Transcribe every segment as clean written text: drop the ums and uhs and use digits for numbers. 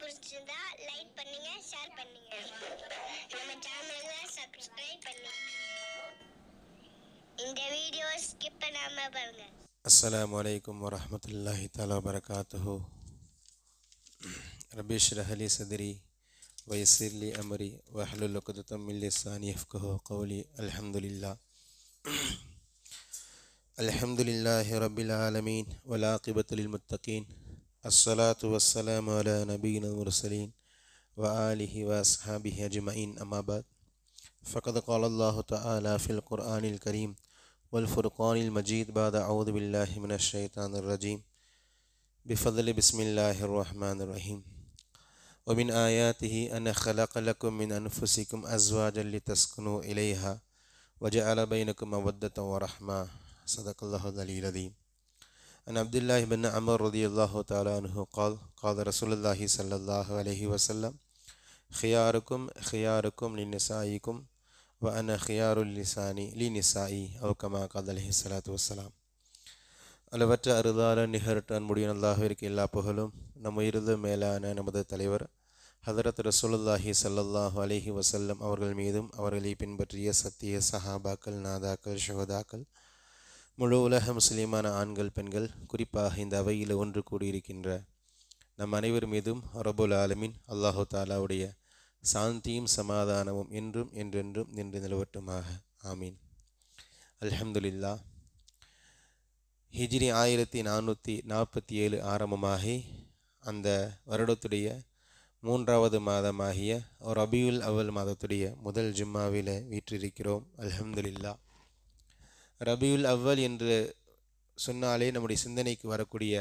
பிடிச்சிருந்தா லைக் பண்ணுங்க, ஷேர் பண்ணுங்க. நம்ம சேனலை சப்ஸ்கிரைப் பண்ணுங்க. இந்த வீடியோ ஸ்கிப் பண்ணாம பாருங்க. அஸ்ஸலாமு அலைக்கும் வரஹ்மத்துல்லாஹி தஆலா வபரகாத்துஹு. ரப்பி ஷ்ரஹ் லி சத்ரி வயஸ்ஸிர் லி அம்ரி வஹ்லுல் உக்தத்தம் மின் லிசானி யஃப்கஹு கௌலி. அல்ஹம்துலில்லாஹி ரப்பில் ஆலமீன் வல் ஆகிபத்து லில் முத்தகீன். அஸ்ஸலாத்து வஸ்ஸலாமு அலா நபியினால் முர்சலீன் வ ஆலிஹி வ அஸ்ஹாபிஹி அஜ்மஈன். அம்மா பஅத். ஃபகத் क़ால அல்லாஹு தஆலா ஃபில் குர்ஆனில் கரீம் வல் ஃபுர்கானில் மஜீத் பஅத அஊது பில்லாஹி மினஷ் ஷைத்தானிர் ரஜீம். பிஃபضل பிஸ்மில்லாஹிர் ரஹ்மானிர் ரஹீம். ومن آياته أن خلق لكم من أنفسكم أزواجا لتسكنوا إليها وجعل بينكم مودة ورحمة. صدق الله العلي العظيم. عن عبد الله بن عمر رضي الله تعالى عنه قال قال رسول الله صلى الله عليه وسلم خياركم خياركم لنسائكم وأنا خيار اللسان لنسائي أو كما قال عليه الصلاة والسلام. அளவற்ற அருளாளன் நிகரற்ற அன்புடைய அல்லாஹ்விற்கு எல்லா புகழும். நம் உயிரிலும் மேலான நமது தலைவர் ஹதரத் ரசூலுல்லாஹி ஸல்லல்லாஹு அலைஹி வஸல்லம் அவர்கள் மீதும் அவர்களை பின்பற்றிய சத்திய சஹாபாக்கள், நாதாக்கள், ஷுஹதாக்கள், முழு உலக முஸ்லிமான ஆண்கள், பெண்கள், குறிப்பாக இந்த அவையில் ஒன்று கூடியிருக்கின்ற நம் அனைவர் மீதும் ரப்புல் ஆலமீன் அல்லாஹு தாலாவுடைய சாந்தியும் சமாதானமும் என்றும் என்றென்றும் நின்று நிலவட்டுமாக. ஆமீன். அல்ஹம்துலில்லாஹ். ஹிஜ்ரி 1447 ஆரம்பமாகி அந்த வருடத்துடைய 3வது மாதமாகிய ரபியுல் அவ்வல் மாதத்துடைய முதல் ஜும்மாவில் வீற்றிருக்கிறோம். அல்ஹம்துலில்லாஹ். ரபியுல் அவ்வல் என்று சொன்னாலே நம்முடைய சிந்தனைக்கு வரக்கூடிய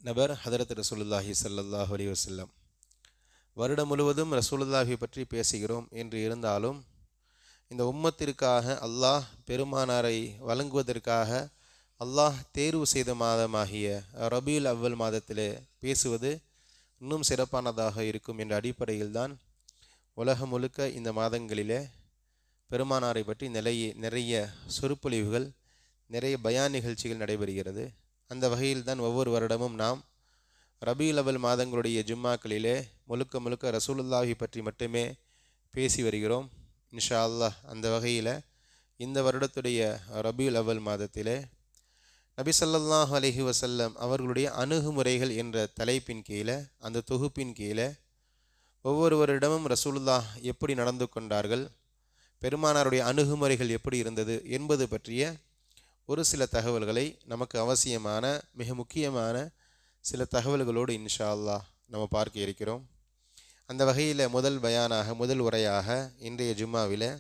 நபர் ஹதரத் ரசூலுல்லாஹி ஸல்லல்லாஹு அலைஹி வஸல்லம். வருடம் முழுவதும் ரசூலுல்லாஹி பற்றி பேசுகிறோம் என்று இருந்தாலும் இந்த உம்மத்திற்காக அல்லாஹ் பெருமானாரை வழங்குவதற்காக அல்லாஹ் தேர்வு செய்த மாதமாகிய ரபியுல் அவ்வல் மாதத்தில் பேசுவது இன்னும் சிறப்பானதாக இருக்கும் என்ற அடிப்படையில்தான் உலகம் முழுக்க இந்த மாதங்களிலே பெருமானாரை பற்றி நிறைய சொற்பொழிவுகள், நிறைய பயான் நிகழ்ச்சிகள் நடைபெறுகிறது. அந்த வகையில்தான் ஒவ்வொரு வருடமும் நாம் ரபியுல் அவ்வல் மாதங்களுடைய ஜும்மாக்களிலே முழுக்க முழுக்க ரசூலுல்லாஹி பற்றி மட்டுமே பேசி வருகிறோம். இன்ஷா அல்லாஹ் அந்த வகையில் இந்த வருடத்துடைய ரபியுல் அவ்வல் மாதத்திலே நபி ஸல்லல்லாஹு அலைஹி வஸல்லம் அவர்களுடைய அணுகுமுறைகள் என்ற தலைப்பின் கீழே, அந்த தொகுப்பின் கீழே ஒவ்வொருவரிடமும் ரசூலுல்லாஹ் எப்படி நடந்து கொண்டார்கள், பெருமானாருடைய அணுகுமுறைகள் எப்படி இருந்தது என்பது பற்றிய ஒரு சில தகவல்களை, நமக்கு அவசியமான மிக முக்கியமான சில தகவல்களோடு இன்ஷா அல்லாஹ் நம்ம பார்க்க இருக்கிறோம். அந்த வகையில் முதல் உரையாக இன்றைய ஜும்மாவில்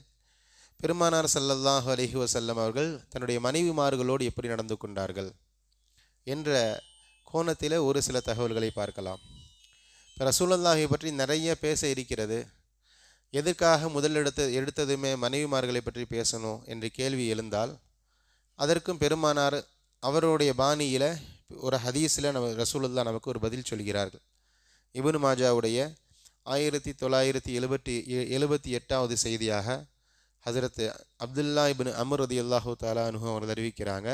பெருமானார் ஸல்லல்லாஹு அலைஹி வஸல்லம் அவர்கள் தன்னுடைய மனைவிமார்களோடு எப்படி நடந்து கொண்டார்கள் என்ற கோணத்தில் ஒரு சில தகவல்களை பார்க்கலாம். ரசூலுல்லாஹி பற்றி நிறைய பேச இருக்கிறது. எதற்காக எடுத்ததுமே மனைவிமார்களை பற்றி பேசணும் என்று கேள்வி எழுந்தால், அதற்கும் பெருமானார் அவருடைய பாணியில் ஒரு ஹதீஸில் ரசூலுல்லாஹ் நமக்கு ஒரு பதில் சொல்கிறார்கள். இப்னு மாஜாவுடைய 1978வது செய்தியாக ஹஜரத் அப்துல்லா இப்னு அம்ர் ரலியல்லாஹு தஆலா அன்ஹு அவர்கள் அறிவிக்கிறாங்க,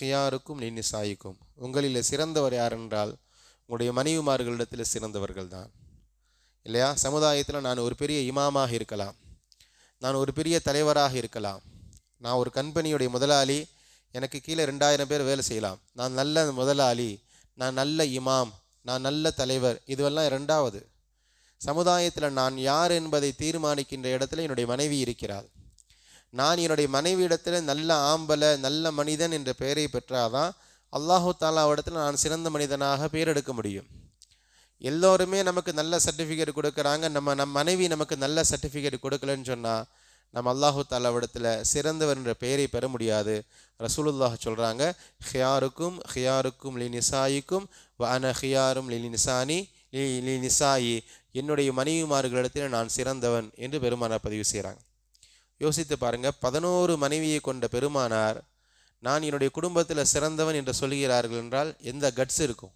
ஹியாருக்கும் லிநிசாயிக்கும், உங்களில் சிறந்தவர் யார் என்றால் உங்களுடைய மனைவிமார்களிடத்தில் சிறந்தவர்கள் தான். இல்லையா? சமுதாயத்தில் நான் ஒரு பெரிய இமாமாக இருக்கலாம், நான் ஒரு பெரிய தலைவராக இருக்கலாம், நான் ஒரு கம்பெனியுடைய முதலாளி, எனக்கு கீழே 2000 பேர் வேலை செய்யலாம், நான் நல்ல முதலாளி, நான் நல்ல இமாம், நான் நல்ல தலைவர், இதுவெல்லாம் இரண்டாவது. சமுதாயத்தில் நான் யார் என்பதை தீர்மானிக்கின்ற இடத்துல என்னுடைய மனைவி இருக்கிறாள். நான் என்னுடைய மனைவி இடத்துல நல்ல ஆம்பலை, நல்ல மனிதன் என்ற பெயரை பெற்றாதான் அல்லாஹு தாலா இடத்துல நான் சிறந்த மனிதனாக பெயர் எடுக்க முடியும். எல்லோருமே நமக்கு நல்ல சர்டிஃபிகேட் கொடுக்குறாங்க, நம் மனைவி நமக்கு நல்ல சர்டிஃபிகேட் கொடுக்கலன்னு சொன்னால் நம்ம அல்லாஹு தாலா இடத்துல சிறந்தவர் என்ற பெயரை பெற முடியாது. ரசூலுல்லாஹ் சொல்கிறாங்க, ஹியாருக்கும் லிநிசாயிக்கும் வ அன ஹியாரும் லிநிசாயி, என்னுடைய மனைவிமார்களிடத்தில் நான் சிறந்தவன் என்று பெருமானார் பதிவு செய்கிறாங்க. யோசித்து பாருங்கள், 11 மனைவியை கொண்ட பெருமானார் நான் என்னுடைய குடும்பத்தில் சிறந்தவன் என்று சொல்கிறார்கள் என்றால் எந்த கட்ஸ் இருக்கும்?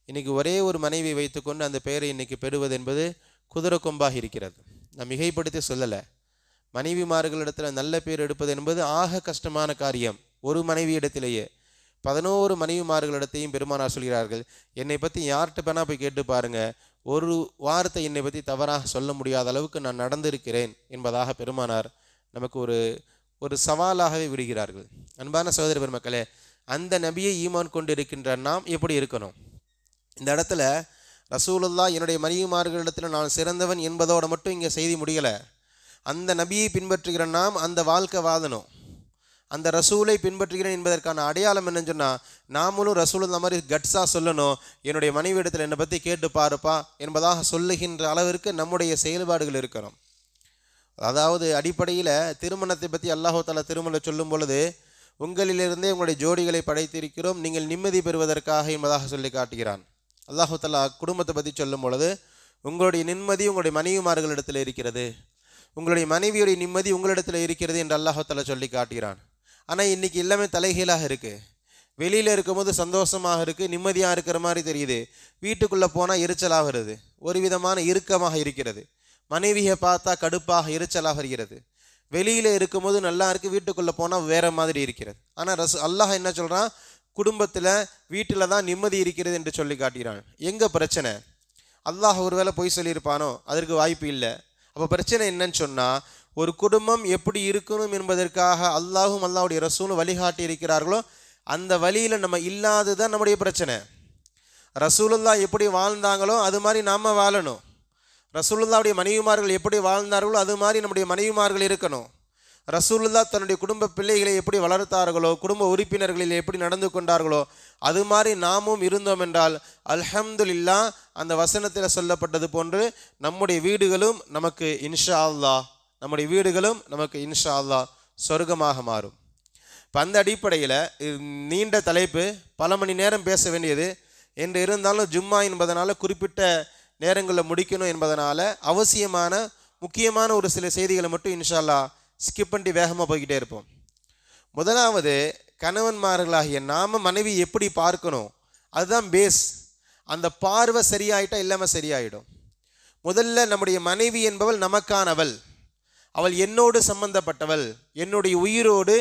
இன்றைக்கி ஒரே ஒரு மனைவி வைத்துக்கொண்டு அந்த பெயரை இன்றைக்கி பெறுவது என்பது குதிரை கொம்பாக இருக்கிறது. நான் மிகைப்படுத்தி சொல்லலை. மனைவிமார்களிடத்தில் நல்ல பேர் எடுப்பது என்பது ஆக கஷ்டமான காரியம். ஒரு மனைவி இடத்திலேயே 11 மனைவிமார்களிடத்தையும் பெருமானார் சொல்கிறார்கள், என்னை பற்றி யார்கிட்ட வேணா போய் கேட்டு பாருங்க, ஒரு வார்த்தை என்னை பற்றி தவறாக சொல்ல முடியாத அளவுக்கு நான் நடந்திருக்கிறேன் என்பதாக பெருமானார் நமக்கு ஒரு சவாலாகவே விடுகிறார்கள். அன்பான சகோதர பெருமக்களே, அந்த நபியை ஈமான் கொண்டு இருக்கின்ற நாம் எப்படி இருக்கணும்? இந்த இடத்துல ரசூலுல்லாஹ் என்னுடைய மனைவிமார்களிடத்தில் நான் சிறந்தவன் என்பதோடு மட்டும் இங்கே செய்தி முடியலை. அந்த நபியை பின்பற்றுகிற நாம் அந்த வாழ்க்கை வாழணும். அந்த ரசூலை பின்பற்றுகிறேன் என்பதற்கான அடையாளம் என்னன்னு சொன்னால், நாமளும் ரசூலுல்லாஹ் மாதிரி கட்ஸாக சொல்லணும், என்னுடைய மனைவி இடத்துல என்னை பற்றி கேட்டு பாருப்பா என்பதாக சொல்லுகின்ற அளவிற்கு நம்முடைய செயல்பாடுகள் இருக்கணும். அதாவது அடிப்படையில் திருமணத்தை பற்றி அல்லாஹ் தஆலா திருமணம் சொல்லும் பொழுது, உங்களிலிருந்தே உங்களுடைய ஜோடிகளை படைத்திருக்கிறோம், நீங்கள் நிம்மதி பெறுவதற்காக என்பதாக சொல்லி காட்டுகிறான். அல்லாஹ் தஆலா குடும்பத்தை பற்றி சொல்லும் பொழுது, உங்களுடைய நிம்மதி உங்களுடைய மனைவிமார்களிடத்தில் இருக்கிறது, உங்களுடைய மனைவியுடைய நிம்மதி உங்களிடத்தில் இருக்கிறது என்று அல்லாஹ் தஆலா சொல்லி காட்டுகிறான். ஆனால் இன்றைக்கி எல்லாமே தலைகீழாக இருக்குது. வெளியில் இருக்கும்போது சந்தோஷமாக இருக்குது, நிம்மதியாக இருக்கிற மாதிரி தெரியுது, வீட்டுக்குள்ளே போனால் எரிச்சலாக வருது, ஒரு விதமான இறுக்கமாக இருக்கிறது. மனைவியை பார்த்தா கடுப்பாக எரிச்சலாக வருகிறது. வெளியில் இருக்கும்போது நல்லா இருக்குது, வீட்டுக்குள்ளே போனால் வேறு மாதிரி இருக்கிறது. ஆனால் அல்லாஹ் என்ன சொல்கிறான், குடும்பத்தில் வீட்டில் தான் நிம்மதி இருக்கிறது என்று சொல்லி காட்டுகிறான். எங்கே பிரச்சனை? அல்லாஹ் ஒருவேளை பொய் சொல்லியிருப்பானோ? அதற்கு வாய்ப்பு இல்லை. அப்போ பிரச்சனை என்னன்னு சொன்னால், ஒரு குடும்பம் எப்படி இருக்கணும் என்பதற்காக அல்லாஹும் அல்லாஹ்வுடைய ரசூலும் வழிகாட்டி இருக்கிறார்களோ அந்த வழியில் நம்ம இல்லாது தான் நம்முடைய பிரச்சனை. ரசூலுல்லாஹ் எப்படி வாழ்ந்தாங்களோ அது மாதிரி நாம் வாழணும். ரசூலுல்லாஹ்வுடைய மனைவிமார்கள் எப்படி வாழ்ந்தார்களோ அது மாதிரி நம்முடைய மனைவிமார்கள் இருக்கணும். ரசூலுல்லாஹ் தன்னுடைய குடும்ப பிள்ளைகளை எப்படி வளர்த்தார்களோ, குடும்ப உறுப்பினர்களில் எப்படி நடந்து கொண்டார்களோ அது மாதிரி நாமும் இருந்தோம் என்றால் அல்ஹம்துலில்லாஹ், அந்த வசனத்தில் சொல்லப்பட்டது போன்று நம்முடைய வீடுகளும் நமக்கு இன்ஷா அல்லாஹ் சொர்க்கமாக மாறும். இப்போ அந்த அடிப்படையில் நீண்ட தலைப்பு, பல மணி நேரம் பேச வேண்டியது என்று இருந்தாலும் ஜும்மா என்பதனால குறிப்பிட்ட நேரங்களில் முடிக்கணும் என்பதனால அவசியமான முக்கியமான ஒரு சில செய்திகளை மட்டும் இன்ஷா அல்லாஹ் ஸ்கிப் பண்ணி வேகமாக போய்கிட்டே இருப்போம். முதலாவது, கணவன்மார்களாகிய நாம மனைவி எப்படி பார்க்கணும், அதுதான் பேஸ். அந்த பார்வை சரியாயிட்டா எல்லாமே சரியாயிடும். முதல்ல நம்முடைய மனைவி என்பவள் நமக்கானவள், அவள் என்னோடு சம்பந்தப்பட்டவள், என்னுடைய உயிரோடு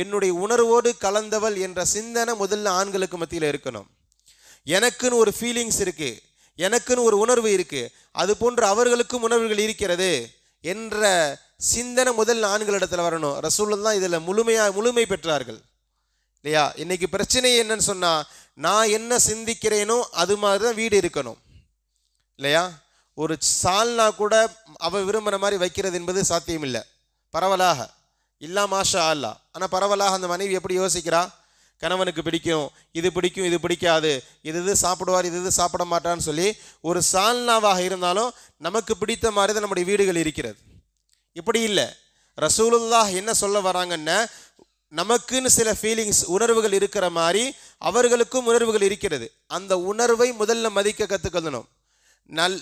என்னுடைய உணர்வோடு கலந்தவள் என்ற சிந்தனை முதல்ல ஆண்களுக்கு மத்தியில் இருக்கணும். எனக்குன்னு ஒரு ஃபீலிங்ஸ் இருக்குது, எனக்குன்னு ஒரு உணர்வு இருக்குது, அது போன்று அவர்களுக்கும் உணர்வுகள் இருக்கிறது என்ற சிந்தனை முதல்ல ஆண்களிடத்தில் வரணும். ரசூலுல்லாஹ் இதில் முழுமை பெற்றார்கள் இல்லையா? இன்னைக்கு பிரச்சனை என்னன்னு சொன்னால், நான் என்ன சிந்திக்கிறேனோ அது மாதிரி தான் வீடு இருக்கணும் இல்லையா? ஒரு சால்னா கூட அவள் விரும்புகிற மாதிரி வைக்கிறது என்பது சாத்தியம் இல்லை. பரவலாக இல்லா மாஷா அல்லா. ஆனால் பரவலாக அந்த மனைவி எப்படி யோசிக்கிறா, கணவனுக்கு பிடிக்கும், இது பிடிக்கும், இது பிடிக்காது, இது சாப்பிடுவார், இது சாப்பிட மாட்டான்னு சொல்லி ஒரு சால்னாவாக இருந்தாலும் நமக்கு பிடித்த மாதிரி தான் நம்முடைய வீடுகள் இருக்கிறது. இப்படி இல்லை. ரசூலுல்லாஹ் என்ன சொல்ல வராங்கன்னா, நமக்குன்னு சில ஃபீலிங்ஸ், உணர்வுகள் இருக்கிற மாதிரி அவர்களுக்கும் உணர்வுகள் இருக்கிறது. அந்த உணர்வை முதல்ல மதிக்க கற்றுக்கொள்ளணும்.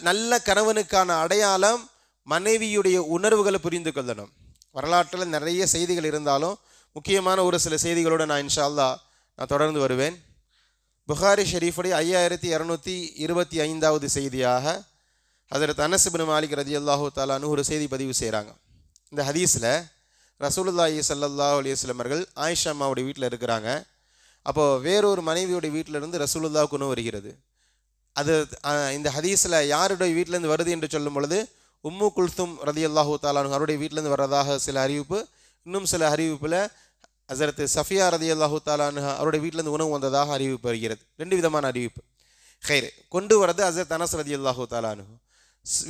நல்ல கணவனுக்கான அடையாளம் மனைவியுடைய உணர்வுகளை புரிந்து கொள்ளணும். வரலாற்றில் நிறைய செய்திகள் இருந்தாலும் முக்கியமான ஒரு சில செய்திகளோடு நான் இன்ஷா அல்லாஹ் தொடர்ந்து வருவேன். புகாரி ஷெரீஃபுடைய 5225வது செய்தியாக ஹஜ்ரத் அனஸ் இப்னு மாலிக் ரலியல்லாஹு தஆலா அன்ஹு ஒரு செய்தி பதிவு செய்கிறாங்க. இந்த ஹதீஸில் ரசூலுல்லாஹி ஸல்லல்லாஹு அலைஹி வஸல்லம் அவர்கள் ஆயிஷா அம்மாவுடைய வீட்டில் இருக்கிறாங்க. அப்போது வேறொரு மனைவியோடைய வீட்டிலிருந்து ரசூலுல்லாஹ்வுக்கு உணவு வருகிறது. அது இந்த ஹதீஸில் யாருடைய வீட்டிலேருந்து வருது என்று சொல்லும் பொழுது உம்மு குல்தும் ரலியல்லாஹு தஆலா அன்ஹா அவருடைய வீட்டிலேருந்து வர்றதாக சில அறிவிப்பு, இன்னும் சில அறிவிப்பில் ஹஸரத் சஃபியா ரலியல்லாஹு தஆலா அன்ஹா அவருடைய வீட்டிலேருந்து உணவு வந்ததாக அறிவிப்பு வருகிறது. ரெண்டு விதமான அறிவிப்பு. ஹைர், கொண்டு வரது ஹஸரத் அனஸ் ரலியல்லாஹு தஆலா அன்ஹு.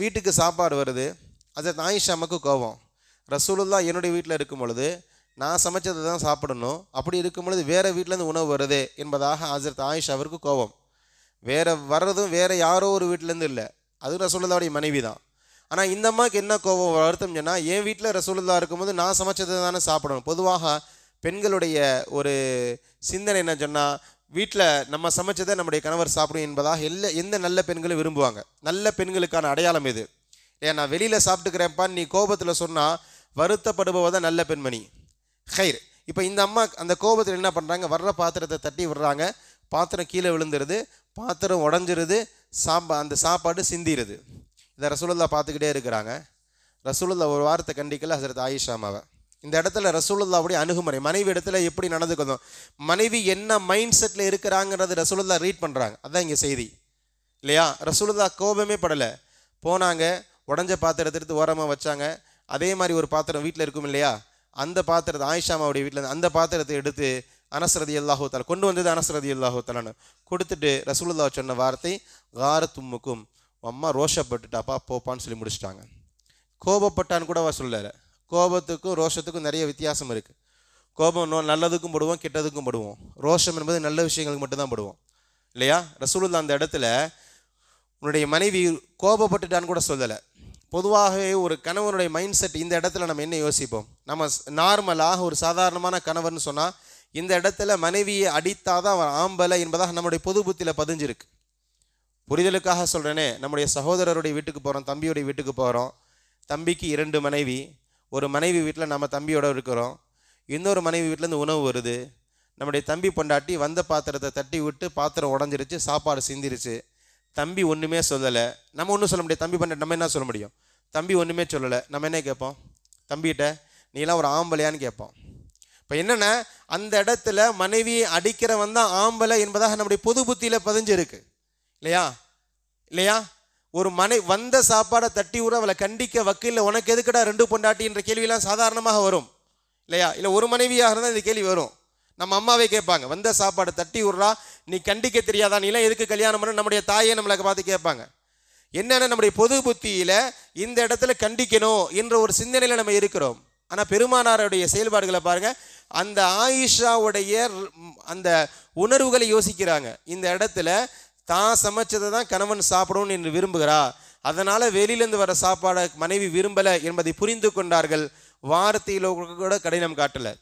வீட்டுக்கு சாப்பாடு வருது. ஹஸரத் ஆயிஷா அம்மாவுக்கு கோபம், ரசூலுல்லாஹ் என்னுடைய வீட்டில் இருக்கும் பொழுது நான் சமைச்சதை தான் சாப்பிடணும், அப்படி இருக்கும் பொழுது வேறு வீட்டிலேருந்து உணவு வருது என்பதாக ஹஸரத் ஆயிஷாவிற்கு கோபம். வர்றதும் வேறு யாரோ ஒரு வீட்டிலேருந்து இல்லை, அது ரசூலுல்லாஹ்வுடைய மனைவி தான். ஆனால் இந்த அம்மாவுக்கு என்ன கோபம் வருத்தம் சொன்னால், என் வீட்டில் ரசூலுல்லாஹ் இருக்கும்போது நான் சமைச்சதை தானே சாப்பிடணும். பொதுவாக பெண்களுடைய ஒரு சிந்தனை என்ன சொன்னால், வீட்டில் நம்ம சமைச்சதை நம்முடைய கணவர் சாப்பிடும் என்பதாக எந்த நல்ல பெண்களும் விரும்புவாங்க. நல்ல பெண்களுக்கான அடையாளம் இது. ஏன் நான் வெளியில் சாப்பிட்டுக்கிறேன்ப்பான்னு நீ கோபத்தில் சொன்னால் வருத்தப்படுபவதான் நல்ல பெண்மணி. ஹைர், இப்போ இந்த அம்மா அந்த கோபத்தில் என்ன பண்ணுறாங்க, வர்ற பாத்திரத்தை தட்டி விடுறாங்க, பாத்திரம் கீழே விழுந்துருது, பாத்திரம் உடஞ்சிருது, அந்த சாப்பாடு சிந்திடுது. இதை ரசூலுல்லாஹ் பார்த்துக்கிட்டே இருக்கிறாங்க. ரசூலுல்லாஹ் ஒரு வாரத்தை கண்டிக்கல ஹஸரத் ஆயிஷா அம்மாவை. இந்த இடத்துல ரசூலுல்லாவுடைய அணுகுமுறை, மனைவி இடத்துல எப்படி நடந்துக்கணும், மனைவி என்ன மைண்ட் செட்டில் இருக்கிறாங்கிறது ரசூலுல்லா ரீட் பண்ணுறாங்க. அதுதான் இங்கே செய்தி இல்லையா? ரசூலுல்லா கோபமே படலை, போனாங்க, உடஞ்ச பாத்திரத்தை எடுத்து ஓரமாக வச்சாங்க. அதே மாதிரி ஒரு பாத்திரம் வீட்டில் இருக்கும் இல்லையா, அந்த பாத்திரத்தை ஆயிஷாமாவுடைய வீட்டில் அந்த பாத்திரத்தை எடுத்து அனஸ் ரலியல்லாஹு தஆலா கொண்டு வந்தது, அனஸ் ரலியல்லாஹு தஆலான்னு கொடுத்துட்டு ரசூலுல்லாஹ் சொன்ன வார்த்தை காரத்தும்முக்கும், அம்மா ரோஷப்பட்டுட்டாப்பா போப்பான்னு சொல்லி முடிச்சிட்டாங்க. கோபப்பட்டான்னு கூட சொல்லலை. கோபத்துக்கும் ரோஷத்துக்கும் நிறைய வித்தியாசம் இருக்குது. கோபம் நல்லதுக்கும் படுவோம், கெட்டதுக்கும் படுவோம். ரோஷம் என்பது நல்ல விஷயங்களுக்கு மட்டும்தான் படுவோம் இல்லையா? ரசூலுல்லாஹ் அந்த இடத்துல உன்னுடைய மனைவி கோபப்பட்டுட்டான்னு கூட சொல்லலை. பொதுவாகவே ஒரு கணவனுடைய மைண்ட் செட் இந்த இடத்துல நம்ம என்ன யோசிப்போம், நம்ம நார்மலாக ஒரு சாதாரணமான கணவர்னு சொன்னால் இந்த இடத்துல மனைவியை அடித்தாதான் அவன் ஆம்பலை என்பதாக நம்முடைய பொது புத்தியில் பதிஞ்சிருக்கு. புரிதலுக்காக சொல்கிறேனே, நம்முடைய சகோதரருடைய வீட்டுக்கு போகிறோம், தம்பியுடைய வீட்டுக்கு போகிறோம். தம்பிக்கு 2 மனைவி, ஒரு மனைவி வீட்டில் நம்ம தம்பியோட இருக்கிறோம், இன்னொரு மனைவி வீட்டிலேருந்து உணவு வருது. நம்முடைய தம்பி பொண்டாட்டி வந்த பாத்திரத்தை தட்டி விட்டு பாத்திரம் உடஞ்சிருச்சு, சாப்பாடு சிந்திருச்சு. தம்பி ஒன்றுமே சொல்லலை, நம்ம ஒன்றும் சொல்ல முடியாது. தம்பி பொண்டாட்டி நம்ம என்ன சொல்ல முடியும்? தம்பி ஒன்றுமே சொல்லலை, நம்ம என்ன கேட்போம்? தம்பிகிட்ட நீலாம் ஒரு ஆம்பளையான்னு கேட்போம். இப்போ என்னென்னா, அந்த இடத்துல மனைவியை அடிக்கிறவன் தான் ஆம்பளை என்பதாக நம்முடைய பொது புத்தியில் பதிஞ்சிருக்கு இல்லையா? இல்லையா? ஒரு வந்த சாப்பாடை தட்டி விட அவளை கண்டிக்க வக்கீல், உனக்கு எதுக்கடா 2 பொண்டாட்டின்ற கேள்வியெல்லாம் சாதாரணமாக வரும் இல்லையா? இல்லை ஒரு மனைவியாக இருந்தால் இந்த கேள்வி வரும். நம்ம அம்மாவே கேட்பாங்க, வந்த சாப்பாடை தட்டி விட்றா, நீ கண்டிக்க தெரியாதா, நீலாம் எதுக்கு கல்யாணம் பண்ண, நம்முடைய தாயை நம்மளை பார்த்து கேட்பாங்க. என்னென்ன நம்முடைய பொது புத்தியில் இந்த இடத்துல கண்டிக்கணும் என்ற ஒரு சிந்தனையில் நம்ம இருக்கிறோம். ஆனால் பெருமானாருடைய செயல்பாடுகளை பாருங்கள், அந்த ஆயிஷாவுடைய அந்த உணர்வுகளை யோசிக்கிறாங்க. இந்த இடத்துல தான் சமைச்சதை தான் கணவன் சாப்பிடணும்னு என்று விரும்புகிறா, அதனால் வெளியிலேருந்து வர சாப்பாடை மனைவி விரும்பலை என்பதை புரிந்து கொண்டார்கள். வார்த்தையில் கூட கடினம் காட்டலை.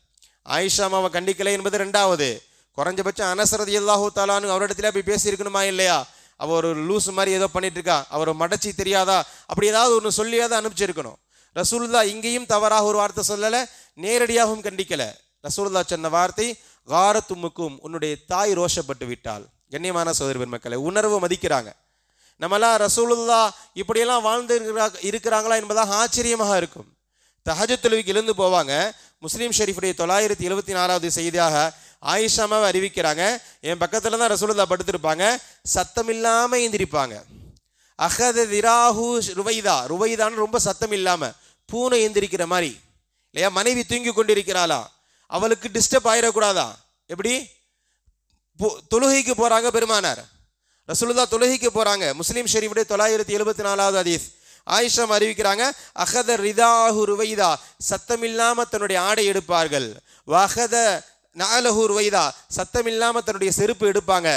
ஆயிஷாமாவை கண்டிக்கலை என்பது 2வது. குறைஞ்சபட்சம் அனஸ் ரலியல்லாஹு தஆலான்னு அவரிடத்துல போய் பேசியிருக்கணுமா இல்லையா? அவர் ஒரு லூஸ் மாதிரி ஏதோ பண்ணிட்டு இருக்கா, அவரை மடச்சி தெரியாதா, அப்படி ஏதாவது ஒன்று சொல்லியாதான் அனுப்பிச்சிருக்கணும். ரசூலுல்லாஹ் இங்கேயும் தவறாக ஒரு வார்த்தை சொல்லலை, நேரடியாகவும் கண்டிக்கலை. ரசூலுல்லாஹ் சொன்ன வார்த்தை காரத்தும்முக்கும், உன்னுடைய தாய் ரோஷப்பட்டு விட்டாள். கண்ணியமான சகோதர பெருமக்களை, உணர்வு மதிக்கிறாங்க. நம்மளாம் ரசூலுல்லாஹ் இப்படியெல்லாம் வாழ்ந்து இருக்கிறாங்களா என்பதாக ஆச்சரியமாக இருக்கும். தஹஜ்ஜுத் தொழுகைக்கு எழுந்து போவாங்க. முஸ்லீம் ஷெரீஃபுடைய 974வது செய்தியாக ஆயிஷாமாவை அறிவிக்கிறாங்க, என் பக்கத்தில் தான் ரசூலுல்லாஹ் படுத்திருப்பாங்க, சத்தம் இல்லாமல் எந்திரிப்பாங்க. அஹத திராஹு ருவைதா, ருவைதான்னு ரொம்ப சத்தம் இல்லாமல் பூனை எந்திரிக்கிற மாதிரி இல்லையா? மனைவி தூங்கி கொண்டிருக்கிறாளா, அவளுக்கு டிஸ்டர்ப் ஆயிடக்கூடாதா? எப்படி? தொழுகைக்கு போகிறாங்க பெருமானார் ரசூலுல்லாஹ், தொழுகைக்கு போகிறாங்க. முஸ்லீம் ஷெரீஃபுடைய 974வது ஹதீஸ் ஆயிஷா அறிவிக்கிறாங்க, அஹத ரிதாஹு ருவைதா, சத்தம் இல்லாமல் தன்னுடைய ஆடை எடுப்பார்கள். வஹத நஅலஹு ருவைதா, சத்தம் இல்லாமல் தன்னுடைய செருப்பு எடுப்பாங்க.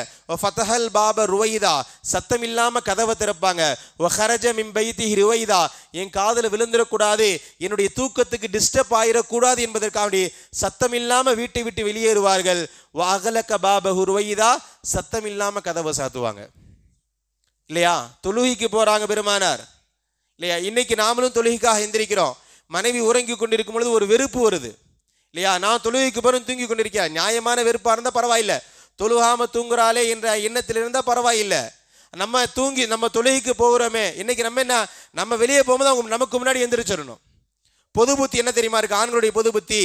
ஃபதஹல் பாப ருவைதா, சத்தம் இல்லாமல் கதவை திறப்பாங்க. வஹரஜ மின் பைத்திஹி ருவைதா, என் காதில் விழுந்துடக்கூடாது, என்னுடைய தூக்கத்துக்கு டிஸ்டர்ப் ஆயிடக்கூடாது என்பதற்காக சத்தம் இல்லாமல் வீட்டை விட்டு வெளியேறுவார்கள். வஅகலக பாபஹு ருவைதா, சத்தம் இல்லாமல் கதவை சாத்துவாங்க இல்லையா? தொழுகைக்கு போகிறாங்க பெருமானார் இல்லையா? இன்னைக்கு நாமளும் தொழுகைக்காக எந்திரிக்கிறோம். மனைவி உறங்கி கொண்டிருக்கும் பொழுது ஒரு வெறுப்பு வருது இல்லையா? நான் தொழுகைக்கு போகிறேன், தூங்கி கொண்டிருக்கேன். நியாயமான வெறுப்பாக இருந்தால் பரவாயில்லை, தொழுகாமல் தூங்குறாளே என்ற எண்ணத்தில் இருந்தால் பரவாயில்லை. நம்ம தொழுகைக்கு போகிறோமே, இன்னைக்கு நம்ம என்ன, நம்ம வெளியே போகும்போது அவங்க நமக்கு முன்னாடி எந்திரிச்சிடணும். பொது புத்தி என்ன தெரியுமா இருக்குது? ஆண்களுடைய பொது புத்தி,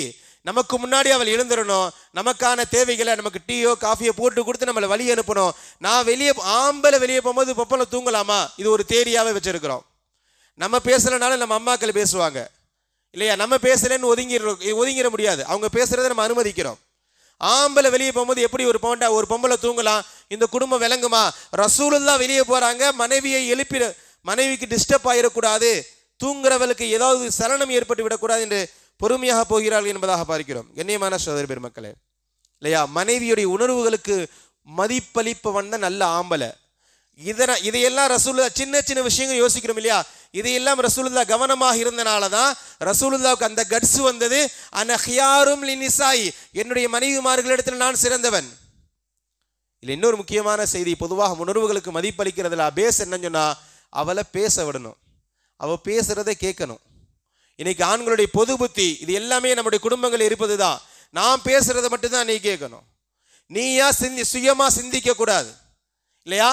நமக்கு முன்னாடி அவள் எழுந்துடணும், நமக்கான தேவைகளை, நமக்கு டீயோ காஃபியோ போட்டு கொடுத்து நம்மளை வழி அனுப்பணும். நான் ஆம்பளை வெளியே போகும்போது பொப்பலை தூங்கலாமா, இது ஒரு தேரியாவே வச்சிருக்கிறோம். நம்ம பேசலைனாலும் நம்ம அம்மாக்கள் பேசுவாங்க இல்லையா? நம்ம பேசலன்னு ஒதுங்கிட முடியாது, அவங்க பேசுறதை நம்ம அனுமதிக்கிறோம். ஆம்பளை வெளியே போகும்போது எப்படி ஒரு பொம்பளை தூங்கலாம், இந்த குடும்பம் விளங்குமா? ரசூலுல்லாஹ் வெளியே போறாங்க, மனைவியை மனைவிக்கு டிஸ்டர்ப் ஆயிடக்கூடாது, தூங்குறவளுக்கு ஏதாவது சலனம் ஏற்பட்டு விடக்கூடாது என்று பொறுமையாக போகிறார்கள் என்பதாக பார்க்கிறோம். கண்ணியமான சகோதர பெருமக்களே இல்லையா? மனைவியுடைய உணர்வுகளுக்கு மதிப்பளிப்பவன் தான் நல்ல ஆம்பளை. இதையெல்லாம் ரசூலுல்லாஹ் சின்ன சின்ன விஷயங்கள் யோசிக்கிறோம் இல்லையா? இதையெல்லாம் ரசூலுல்லாஹ் கவனமாக இருந்தனால தான் ரசூலுல்லாஹ்வுக்கு அந்த கட்ஸ் வந்தது. அன ஹியாரும் லினிசாய், என்னுடைய மனைவிமார்களிடத்தில் நான் சிறந்தவன். இல்லை, இன்னொரு முக்கியமான செய்தி, பொதுவாக உணர்வுகளுக்கு மதிப்பளிக்கிறதுல பேஸ் என்னன்னு சொன்னால், அவளை பேச விடணும், அவள் பேசுகிறத கேட்கணும். இன்னைக்கு ஆண்களுடைய பொது புத்தி இது எல்லாமே நம்முடைய குடும்பங்கள் இருப்பது தான். நான் பேசுகிறத மட்டும்தான் நீ கேட்கணும், நீயா சுயமாக சிந்திக்க கூடாது இல்லையா?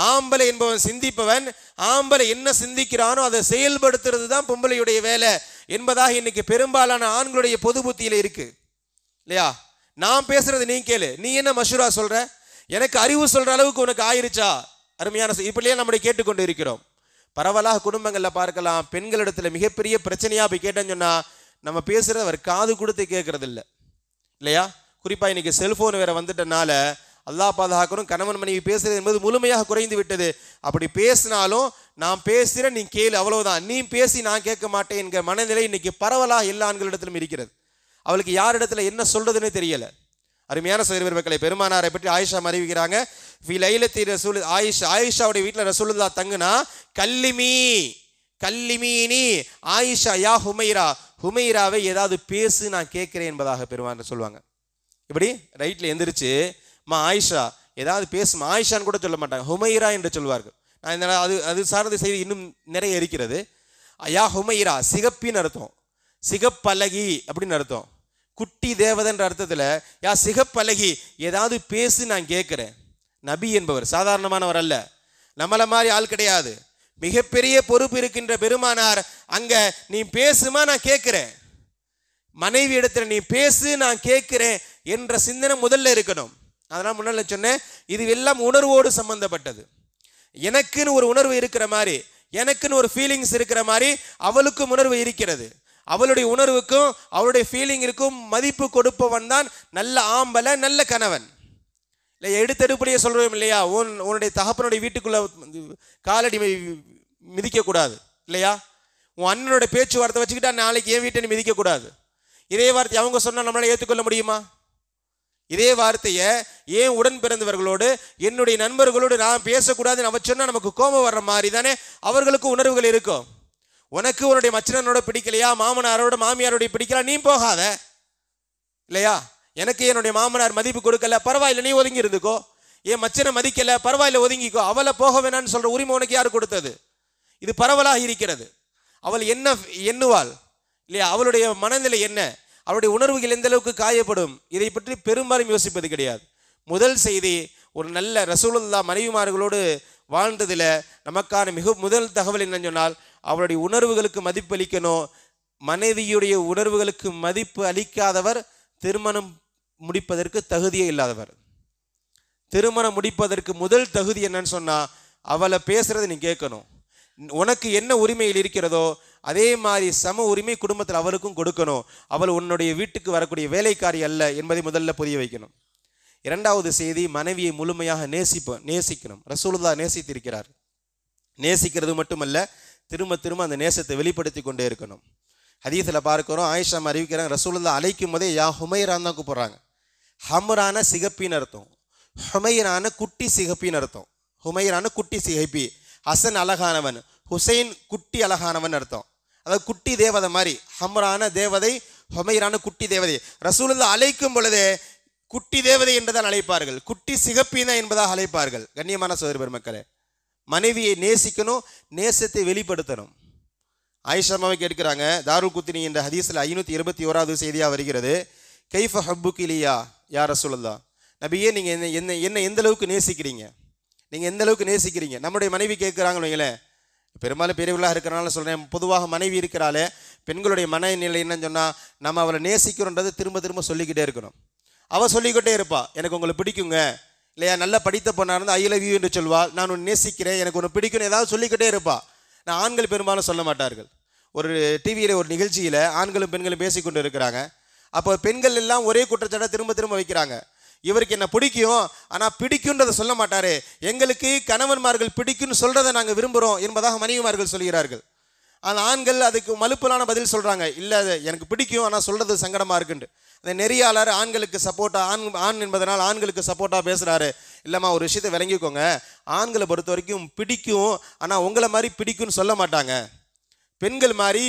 ஆம்பளை என்பவன் சிந்திப்பவன், ஆம்பளை என்ன சிந்திக்கிறானோ அதை செயல்படுத்துறது தான் பொம்பளையுடைய வேலை என்பதாக இன்னைக்கு பெரும்பாலான ஆண்களுடைய பொது புத்தியில இருக்கு இல்லையா? நான் பேசுறது நீ கேளு, நீ என்ன மஷூரா சொல்ற, எனக்கு அறிவு சொல்ற அளவுக்கு உனக்கு ஆயிருச்சா? அருமையான இப்படியே நம்மளை கேட்டுக்கொண்டு இருக்கிறோம். பரவலாக குடும்பங்கள்ல பார்க்கலாம், பெண்களிடத்துல மிகப்பெரிய பிரச்சனையா போய் கேட்டேன்னு சொன்னா நம்ம பேசுறது அவர் காது கொடுத்து கேட்கறது இல்லை இல்லையா? குறிப்பா இன்னைக்கு செல்போன் வேற வந்துட்டனால அல்லாஹ் பாதுகாக்கணும், கணவன் மனைவி பேசுறது என்பது முழுமையாக குறைந்து விட்டது. அப்படி பேசினாலும் நான் பேசுகிறேன் நீ கேளு, அவ்வளவுதான். நீ பேசி நான் கேட்க மாட்டேன் என்கிற மனநிலை இன்னைக்கு பரவலாக எல்லா ஆண்களிடத்திலும் இருக்கிறது. அவளுக்கு யாரிடத்துல என்ன சொல்றதுன்னு தெரியல. அருமையான சகோதர மக்களை, பெருமானாரை பற்றி ஆயிஷா அறிவிக்கிறாங்க, ஆயிஷாவுடைய வீட்டில் ரசூலுல்லாஹ் தங்குனா கல்லிமீனி ஆயிஷா யா ஹுமைரா, ஹுமைராவை ஏதாவது பேசு நான் கேட்கிறேன் என்பதாக பெருமானார் சொல்லுவாங்க. இப்படி ரைட்ல எந்திரிச்சு மா ஆயிஷா ஏதாவது பேசுமா, ஆயிஷான்னு கூட சொல்ல மாட்டாங்க, ஹுமைரா என்று சொல்வார்கள். நான் அது சார்ந்த செய்தி இன்னும் நிறைய இருக்கிறது. யா ஹுமைரா சிகப்பின்னு அர்த்தம், சிகப்பழகி அப்படின்னு அர்த்தம், குட்டி தேவதன்ற அர்த்தத்துல யா சிகப்பழகி ஏதாவது பேசு நான் கேட்கிறேன். நபி என்பவர் சாதாரணமானவர் அல்ல, நம்மள மாதிரி ஆள் கிடையாது, மிகப்பெரிய பொறுப்பு இருக்கின்ற பெருமானார் அங்க நீ பேசுமா நான் கேட்கிறேன், மனைவி இடத்துல நீ பேசு நான் கேட்கிறேன் என்ற சிந்தனை முதல்ல இருக்கணும். அதனால முன்னால சொன்னேன், இது எல்லாம் உணர்வோடு சம்பந்தப்பட்டது. எனக்குன்னு ஒரு உணர்வு இருக்கிற மாதிரி, எனக்குன்னு ஒரு ஃபீலிங்ஸ் இருக்கிற மாதிரி அவளுக்கும் உணர்வு இருக்கிறது. அவளுடைய உணர்வுக்கும் அவளுடைய ஃபீலிங்கிற்கும் மதிப்பு கொடுப்பவன் தான் நல்ல ஆம்பளை, நல்ல கணவன். இல்லை எடுத்தெடுப்படியே சொல்றோம் இல்லையா, உன்னுடைய தகப்பனுடைய வீட்டுக்குள்ள காலடி மிதிக்கக்கூடாது இல்லையா, உன் அண்ணனோட பேச்சுவார்த்தை வச்சுக்கிட்டா நாளைக்கு என் வீட்டை மிதிக்கக்கூடாது. இதே வார்த்தை அவங்க சொன்னா நம்மளால ஏற்றுக்கொள்ள முடியுமா? இதே வார்த்தையை ஏன் உடன் பிறந்தவர்களோடு என்னுடைய நண்பர்களோடு நான் பேசக்கூடாதுன்னு அவ சொன்னா நமக்கு கோபம் வர்ற மாதிரி தானே அவர்களுக்கு உணர்வுகள் இருக்கும். உனக்கு உன்னுடைய மச்சனனோட பிடிக்கலையா, மாமனாரோட மாமியாரோட பிடிக்கலாம், நீ போகாத இல்லையா? எனக்கு என்னுடைய மாமனார் மதிப்பு கொடுக்கல, பரவாயில்ல நீ ஒதுங்கி இருந்துக்கோ. என் மச்சனை மதிக்கல, பரவாயில்ல ஒதுங்கிக்கோ. அவளை போக வேணான்னு சொல்ற உரிமை உனக்கு யார் கொடுத்தது? இது பரவலாக இருக்கிறது. அவள் என்ன எண்ணுவாள் இல்லையா, அவளுடைய மனநிலை என்ன, அவருடைய உணர்வுகள் எந்த அளவுக்கு காயப்படும், இதை பற்றி பெரும்பாலும் யோசிப்பது கிடையாது. முதல் செய்தி, ஒரு நல்ல ரசூலுல்லாஹ் மனைவிமார்களோடு வாழ்ந்ததில் நமக்கான முதல் தகவல் என்னன்னு சொன்னால், அவருடைய உணர்வுகளுக்கு மதிப்பு அளிக்கணும். மனைவியுடைய உணர்வுகளுக்கு மதிப்பு அளிக்காதவர் திருமணம் முடிப்பதற்கு தகுதியே இல்லாதவர். திருமணம் முடிப்பதற்கு முதல் தகுதி என்னன்னு சொன்னா, அவளை பேசுறதை நீ கேட்கணும். உனக்கு என்ன உரிமையில் இருக்கிறதோ அதே மாதிரி சம உரிமை குடும்பத்தில் அவளுக்கும் கொடுக்கணும். அவள் உன்னுடைய வீட்டுக்கு வரக்கூடிய வேலைக்காரி அல்ல என்பதை முதல்ல புரிய வைக்கணும். இரண்டாவது செய்தி, மனைவியை முழுமையாக நேசிக்கணும். ரசூலுல்லாஹ் நேசித்திருக்கிறார். நேசிக்கிறது மட்டுமல்ல, திரும்ப திரும்ப அந்த நேசத்தை வெளிப்படுத்தி கொண்டே இருக்கணும். ஹதீஸில் பார்க்கிறோம், ஆயிஷா அறிவிக்கிறாங்க, ரசூலுல்லாஹ் அழைக்கும் போதே யா ஹுமைரான்னு தான் கூப்பிடுறாங்க. ஹம்ரான சிகப்பின்னு அர்த்தம், ஹுமைரான குட்டி சிகப்பின்னு அர்த்தம். ஹுமைரான குட்டி சிகப்பி, ஹசன் அழகானவன், ஹுசைன் குட்டி அழகானவன் அர்த்தம். அதாவது குட்டி தேவதை மாதிரி, ஹம்ரான தேவதை, ஹுமைரான குட்டி தேவதை. ரசூலுல்லாஹ் அழைக்கும் பொழுதே குட்டி தேவதை என்றுதான் அழைப்பார்கள், குட்டி சிகப்பினா என்பதாக அழைப்பார்கள். கண்ணியமான சகோதர பெருமக்களே, மனைவியை நேசிக்கணும், நேசத்தை வெளிப்படுத்தணும். ஆயிஷாமாவை கேட்கிறாங்க, தாருல் குத்னி என்ற ஹதீஸில் 521வது செய்தியாக வருகிறது, கைஃப ஹப்புகிலியா யா ரசூலுல்லாஹ், நபியே நீங்க என்ன எந்த அளவுக்கு நேசிக்கிறீங்க, நீங்க எந்த அளவுக்கு நேசிக்கிறீங்க. நம்முடைய மனைவி கேட்குறாங்கன்னு வைங்களேன், பெரும்பாலும் பெரியவர்களாக இருக்கிறனால சொல்றேன், பொதுவாக மனைவி இருக்கிறாலே பெண்களுடைய மனநிலை என்னன்னு சொன்னா, நம்ம அவளை நேசிக்கிறோன்றது திரும்ப திரும்ப சொல்லிக்கிட்டே இருக்கணும். அவள் சொல்லிக்கிட்டே இருப்பா, எனக்கு உங்களை பிடிக்குங்க இல்லையா, நல்லா படித்த பொண்ணாக இருந்தால் ஐ லவ் யூ என்று சொல்வாள், நான் உன்னை நேசிக்கிறேன், எனக்கு ஒன்று பிடிக்குன்னு ஏதாவது சொல்லிக்கிட்டே இருப்பா. நான் ஆண்கள் பெரும்பாலும் சொல்ல மாட்டார்கள். ஒரு டிவியில் ஒரு நிகழ்ச்சியில் ஆண்களும் பெண்களும் பேசிக்கொண்டு இருக்கிறாங்க. அப்போ பெண்கள் எல்லாம் ஒரே குற்றச்சாட்டை திரும்ப திரும்ப வைக்கிறாங்க, இவருக்கு என்ன பிடிக்கும் ஆனால் பிடிக்குன்றதை சொல்ல மாட்டாரு, எங்களுக்கு கணவன்மார்கள் பிடிக்குன்னு சொல்றதை நாங்கள் விரும்புகிறோம் என்பதாக மனைவிமார்கள் சொல்கிறார்கள். அந்த ஆண்கள் அதுக்கு மலுப்பலான பதில் சொல்றாங்க, இல்லை எனக்கு பிடிக்கும் ஆனால் சொல்றது சங்கடமா இருக்குண்டு. அந்த நெறியாளர் ஆண்களுக்கு சப்போர்ட்டா, ஆண் என்பதனால் ஆண்களுக்கு சப்போர்ட்டா பேசுறாரு. இல்லைம்மா ஒரு விஷயத்தை விளங்கிக்கோங்க, ஆண்களை பொறுத்த வரைக்கும் பிடிக்கும் ஆனால் உங்களை மாதிரி பிடிக்கும்னு சொல்ல மாட்டாங்க. பெண்கள் மாதிரி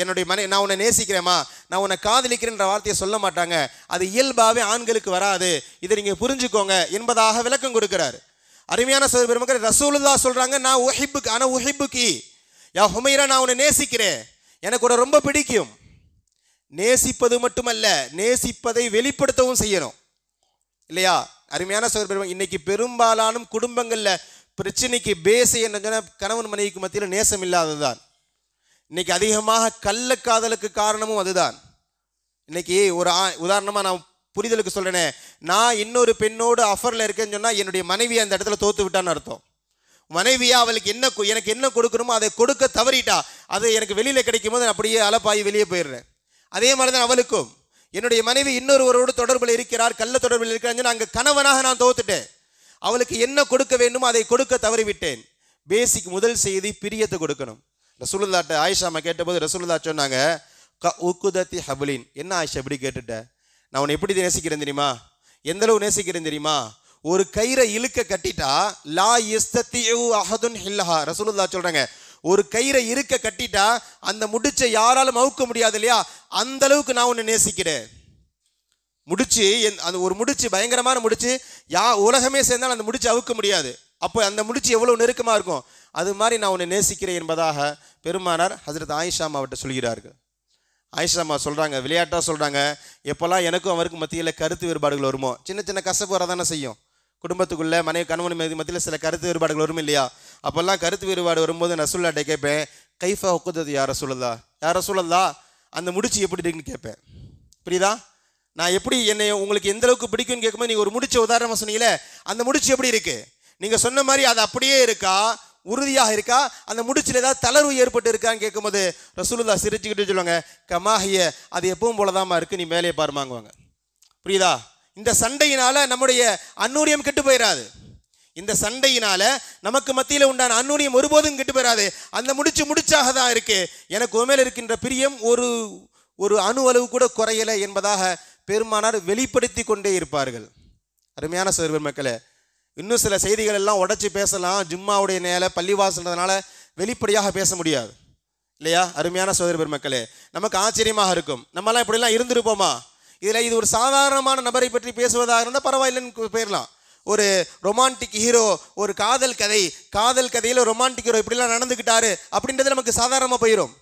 என்னுடைய நான் உன்னை நேசிக்கிறேம்மா, நான் உன்னை காதலிக்கிறேன்ற வார்த்தையை சொல்ல மாட்டாங்க, அது இயல்பாகவே ஆண்களுக்கு வராது, இதை நீங்க புரிஞ்சுக்கோங்க என்பதாக விளக்கம் கொடுக்கிறார். அருமையான சகோதர பெருமக்களே, ரசூலுல்லாஹ் சொல்றாங்க, நான் உஹிப்புக்கு ஆனா உஹிப்புக்கி யா ஹுமைரா, நான் உன்னை நேசிக்கிறேன், எனக்கு உன்னை ரொம்ப பிடிக்கும். நேசிப்பது மட்டுமல்ல, நேசிப்பதை வெளிப்படுத்தவும் செய்யணும் இல்லையா? அருமையான சகோதர பெருமக்களே, இன்னைக்கு பெரும்பாலான குடும்பங்கள்ல பிரச்சனைக்கு பேச என்ன, கணவன் மனைவிக்கு மத்தியில் நேசம் இல்லாததுதான். இன்னைக்கு அதிகமாக கள்ளக்காதலுக்கு காரணமும் அதுதான். இன்னைக்கு ஒரு உதாரணமாக நான் புரிதலுக்கு சொல்கிறேனே, நான் இன்னொரு பெண்ணோடு அஃபரில் இருக்கேன்னு சொன்னால் என்னுடைய மனைவி அந்த இடத்துல தோற்று விட்டான்னு அர்த்தம். மனைவியா அவளுக்கு எனக்கு என்ன கொடுக்கணுமோ அதை கொடுக்க தவறிட்டா, அது எனக்கு வெளியில் கிடைக்கும் போது அப்படியே அலப்பாயி வெளியே போயிடுறேன். அதே மாதிரி தான் அவளுக்கும், என்னுடைய மனைவி இன்னொருவரோடு தொடர்பில் இருக்கிறார், கள்ள தொடர்பில் இருக்கிறான்னு அங்கே கணவனாக நான் தோத்துட்டேன். அவளுக்கு என்ன கொடுக்க வேண்டுமோ அதை கொடுக்க தவறிவிட்டேன். பேசிக் முதல் செய்தி பிரியத்தை கொடுக்கணும். ரசூலுல்லாஹ்ட்ட ஆயிஷாமா கேட்டபோது ரசூலுல்லாஹ் சொன்னாங்க, உக்குதத்தி ஹபுலின். என்ன ஆயிஷா இப்படி கேட்டுட்ட? நான் உன்னை எப்படி நேசிக்கிறேன் தெரியுமா? எந்த அளவு நேசிக்கிறேன் தெரியுமா? ஒரு கயிறை இழுக்க கட்டிட்டா லா யஸ்தத்தியு அஹதுன் ஹில்லஹா. ரசூலுல்லாஹ் சொல்றாங்க, ஒரு கயிறை இறுக்க கட்டிட்டா அந்த முடிச்சை யாராலும் அவுக்க முடியாது இல்லையா, அந்த அளவுக்கு நான் உன்னை நேசிக்கிறேன். முடிச்சு அந்த ஒரு முடிச்சு பயங்கரமான முடிச்சு, உலகமே சேர்ந்தாலும் அந்த முடிச்சு அவுக்க முடியாது. அப்போ அந்த முடிச்சு எவ்வளவு நெருக்கமாக இருக்கும், அது மாதிரி நான் உன்னை நேசிக்கிறேன் என்பதாக பெருமானார் ஹஜ்ரத் ஆயிஷாமா அவர்கிட்ட சொல்கிறார்கள். ஆயிஷாமா சொல்கிறாங்க, விளையாட்டாக சொல்கிறாங்க, எப்போல்லாம் எனக்கும் அவருக்கும் மத்தியில் கருத்து வேறுபாடுகள் வருமோ, சின்ன சின்ன கசப்பு வரதானே செய்யும். குடும்பத்துக்குள்ளே மனைவி கணவன் மத்தியில் சில கருத்து வேறுபாடுகள் வரும் இல்லையா? அப்போல்லாம் கருத்து வேறுபாடு வரும்போது ரசூலுல்லாஹ்ட்ட கேட்பேன், கைஃபா உக்குதது யார் ரசூலுல்லாஹ், யார் ரசூலுல்லாஹ் அந்த முடிச்சு எப்படி இருக்குன்னு கேட்பேன். புரியுதா? நான் எப்படி என்னை உங்களுக்கு எந்த அளவுக்கு பிடிக்கும்னு கேட்கும்போது நீங்கள் ஒரு முடிச்ச உதாரணமாக சொன்னீங்களே, அந்த முடிச்சு எப்படி இருக்கு? நீங்கள் சொன்ன மாதிரி அது அப்படியே இருக்கா, உறுதியாக இருக்கா, அந்த முடிச்சில் ஏதாவது தளர்வு ஏற்பட்டு இருக்கான்னு கேட்கும்போது ரசூலுல்லாஹ் சிரிச்சுக்கிட்டு சொல்லுவாங்க, கமாஹிய அது எப்பவும் போலதாமா இருக்கு, நீ மேலே பாருமாங்குவாங்க. புரியுதா? இந்த சண்டையினால நம்முடைய அந்நூரியம் கெட்டு போயிடாது. இந்த சண்டையினால நமக்கு மத்தியில் உண்டான அந்நூரியம் ஒருபோதும் கெட்டு போயிடாது. அந்த முடிச்சாக தான் இருக்கு. எனக்கு உண்மையில் இருக்கின்ற பிரியம் ஒரு அணு அளவு கூட குறையலை என்பதாக பெருமானார் வெளிப்படுத்தி கொண்டே இருப்பார்கள். அருமையான சகோதர மக்களே, இன்னும் சில செய்திகள் எல்லாம் உடைச்சி பேசலாம், ஜும்மாவுடைய நேர பள்ளிவாசல்ன்றதுனால வெளிப்படையாக பேச முடியாது இல்லையா? அருமையான சகோதர பெருமக்களே, நமக்கு ஆச்சரியமாக இருக்கும், நம்மளாம் இப்படிலாம் இருந்திருப்போமா? இதில் இது ஒரு சாதாரணமான நபரை பற்றி பேசுவதாக இருந்தால் பரவாயில்லைன்னு போயிடலாம். ஒரு ரொமான்டிக் ஹீரோ, ஒரு காதல் கதையில் ரொமான்டிக் ஹீரோ இப்படிலாம் நடந்துக்கிட்டாரு அப்படின்றது நமக்கு சாதாரணமாக போயிடும்.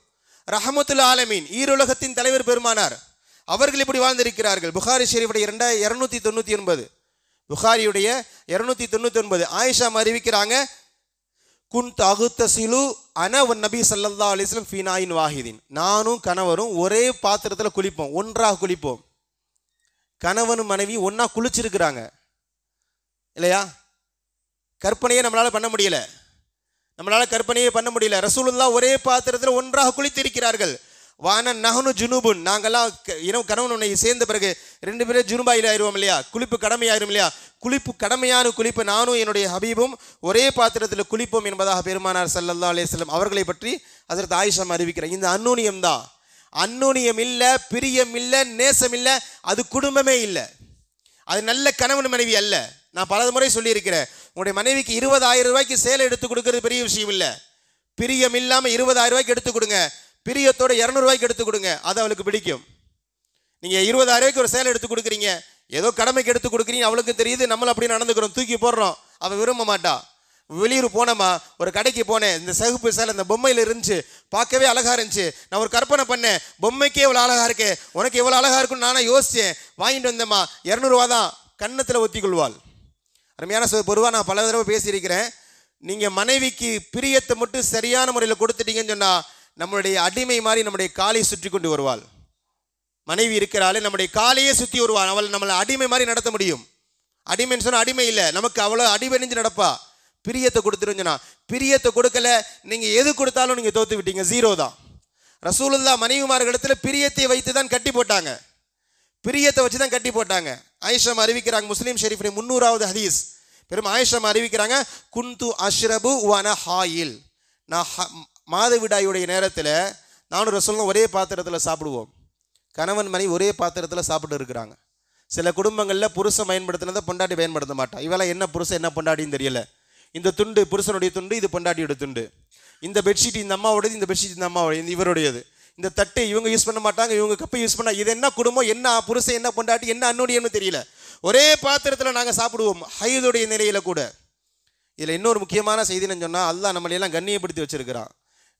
ரஹமத்துல் ஆலமீன் ஈருலகத்தின் தலைவர் பெருமானார் அவர்கள் இப்படி வாழ்ந்திருக்கிறார்கள். புகாரி ஷெரீஃபுடைய 299, புகாரியுடைய 299 ஆயிஷா அறிவிக்கிறாங்க, குன் தகுத்தசிலு அன ஒன் நபி ஸல்லல்லாஹு அலைஹி வஸல்லம் ஃபீனாயின் வாஹிதின். நானும் கணவரும் ஒரே பாத்திரத்தில் குளிப்போம், ஒன்றாக குளிப்போம். கணவனும் மனைவி ஒன்றா குளிச்சிருக்கிறாங்க இல்லையா? கற்பனையே நம்மளால் பண்ண முடியல. ரசூலுல்லாஹ் ஒரே பாத்திரத்தில் ஒன்றாக குளித்திருக்கிறார்கள். வான நஹனு ஜுனூபுன், நாங்கள்லாம் கணவன் உன்னை சேர்ந்த பிறகு 2 பேரும் ஜுனுபாயில் ஆயிடுவோம் இல்லையா, குளிப்பு கடமையாயிரும் இல்லையா, கடமையான குளிப்பு நானும் என்னுடைய ஹபீபும் ஒரே பாத்திரத்தில் குளிப்போம் என்பதாக பெருமானார் ஸல்லல்லாஹு அலைஹி வஸல்லம் அவர்களை பற்றி ஹஜ்ரத் ஆயிஷா அறிவிக்கிறார். இந்த அந்நூனியம் தான். அந்நூனியம் இல்லை, பிரியம் இல்லை, நேசம் இல்லை, அது குடும்பமே இல்லை. அது நல்ல கணவன் மனைவி அல்ல. நான் பல முறை சொல்லியிருக்கிறேன், உங்களுடைய மனைவிக்கு 20,000 ரூபாய்க்கு சேலை எடுத்து கொடுக்கறது பெரிய விஷயம் இல்லை. பிரியம் இல்லாமல் 20,000 ரூபாய்க்கு எடுத்து கொடுங்க, பிரியத்தோட 200 ரூபாய்க்கு எடுத்து கொடுங்க, அது அவளுக்கு பிடிக்கும். நீங்கள் 20,000 ரூபாய்க்கு ஒரு சேலை எடுத்து கொடுக்குறீங்க, ஏதோ கடமைக்கு எடுத்து கொடுக்குறீங்க, அவளுக்கு தெரியுது நம்மளும் அப்படி நடந்துக்கிறோம், தூக்கி போடுறோம், அவள் விரும்ப மாட்டா. வெளியூர் போனோமா, ஒரு கடைக்கு போனேன், இந்த சகுப்பு சேலை இந்த பொம்மையில் இருந்துச்சு, பார்க்கவே அழகாக இருந்துச்சு, நான் ஒரு கற்பனை பண்ணேன், பொம்மைக்கே இவ்வளோ அழகாக இருக்கே, உனக்கு எவ்வளோ அழகாக இருக்குன்னு நானே யோசித்தேன், வாங்கிட்டு வந்தேம்மா, 200 ரூபா தான், கன்னத்தில் ஒத்தி கொள்வாள். அருமையான பொதுவாக நான் பல தடவை பேசியிருக்கிறேன், நீங்கள் மனைவிக்கு பிரியத்தை மட்டும் சரியான முறையில் கொடுத்துட்டீங்கன்னு சொன்னால் நம்மளுடைய அடிமை மாதிரி நம்முடைய காலை சுற்றி கொண்டு வருவாள். மனைவி இருக்கிறாளே நம்முடைய காலையே சுற்றி வருவாள், அவள் நம்மளை அடிமை மாதிரி நடத்த முடியும். அடிமைன்னு சொன்னால் அடிமை இல்லை, நமக்கு அவ்வளோ அடிபணிஞ்சு நடப்பா. பிரியத்தை கொடுத்துருந்துன்னா, பிரியத்தை கொடுக்கல, நீங்கள் எது கொடுத்தாலும் நீங்கள் தோற்று விட்டீங்க, 0 தான். ரசூலுல்லாஹ் மனைவிமார்களிடத்தில் பிரியத்தை வைத்து தான் கட்டி போட்டாங்க, பிரியத்தை வச்சு தான் கட்டி போட்டாங்க. ஆயிஷா அறிவிக்கிறாங்க, முஸ்லீம் ஷெரீஃபின் 300வது ஹதீஸ், பெரும் ஆயிஷா அறிவிக்கிறாங்க, குந்து அஷ்ரபு வன ஹாயில், நான் மாதவிடாயுடைய நேரத்தில் நானும் ரசூலுல்லாஹ் ஒரே பாத்திரத்தில் சாப்பிடுவோம். கணவன் மனைவி ஒரே பாத்திரத்தில் சாப்பிட்டு இருக்கிறாங்க. சில குடும்பங்களில் புருஷன் பயன்படுத்தினதை பொண்டாட்டி பயன்படுத்த மாட்டான். இவெல்லாம் என்ன புருஷன் என்ன பொண்டாட்டின்னு தெரியல. இந்த துண்டு புருஷனுடைய துண்டு, இது பொண்டாட்டியோட துண்டு. இந்த பெட்ஷீட் இந்த அம்மாவோடது, இந்த பெட்ஷீட் இந்த அம்மாவோட இவருடையது. இந்த தட்டு இவங்க யூஸ் பண்ண மாட்டாங்க, இவங்க கப்பை யூஸ் பண்ண. இது என்ன குடும்பம், என்ன புருஷன் என்ன பொண்டாட்டி என்ன அன்னுடையன்னு தெரியல. ஒரே பாத்திரத்தில் நாங்கள் சாப்பிடுவோம், ஹைதுடைய நிலையில் கூட. இதில் இன்னொரு முக்கியமான செய்தின்னு சொன்னால், அல்லாஹ் நம்மளையெல்லாம் கண்ணியப்படுத்தி வச்சிருக்கிறான்.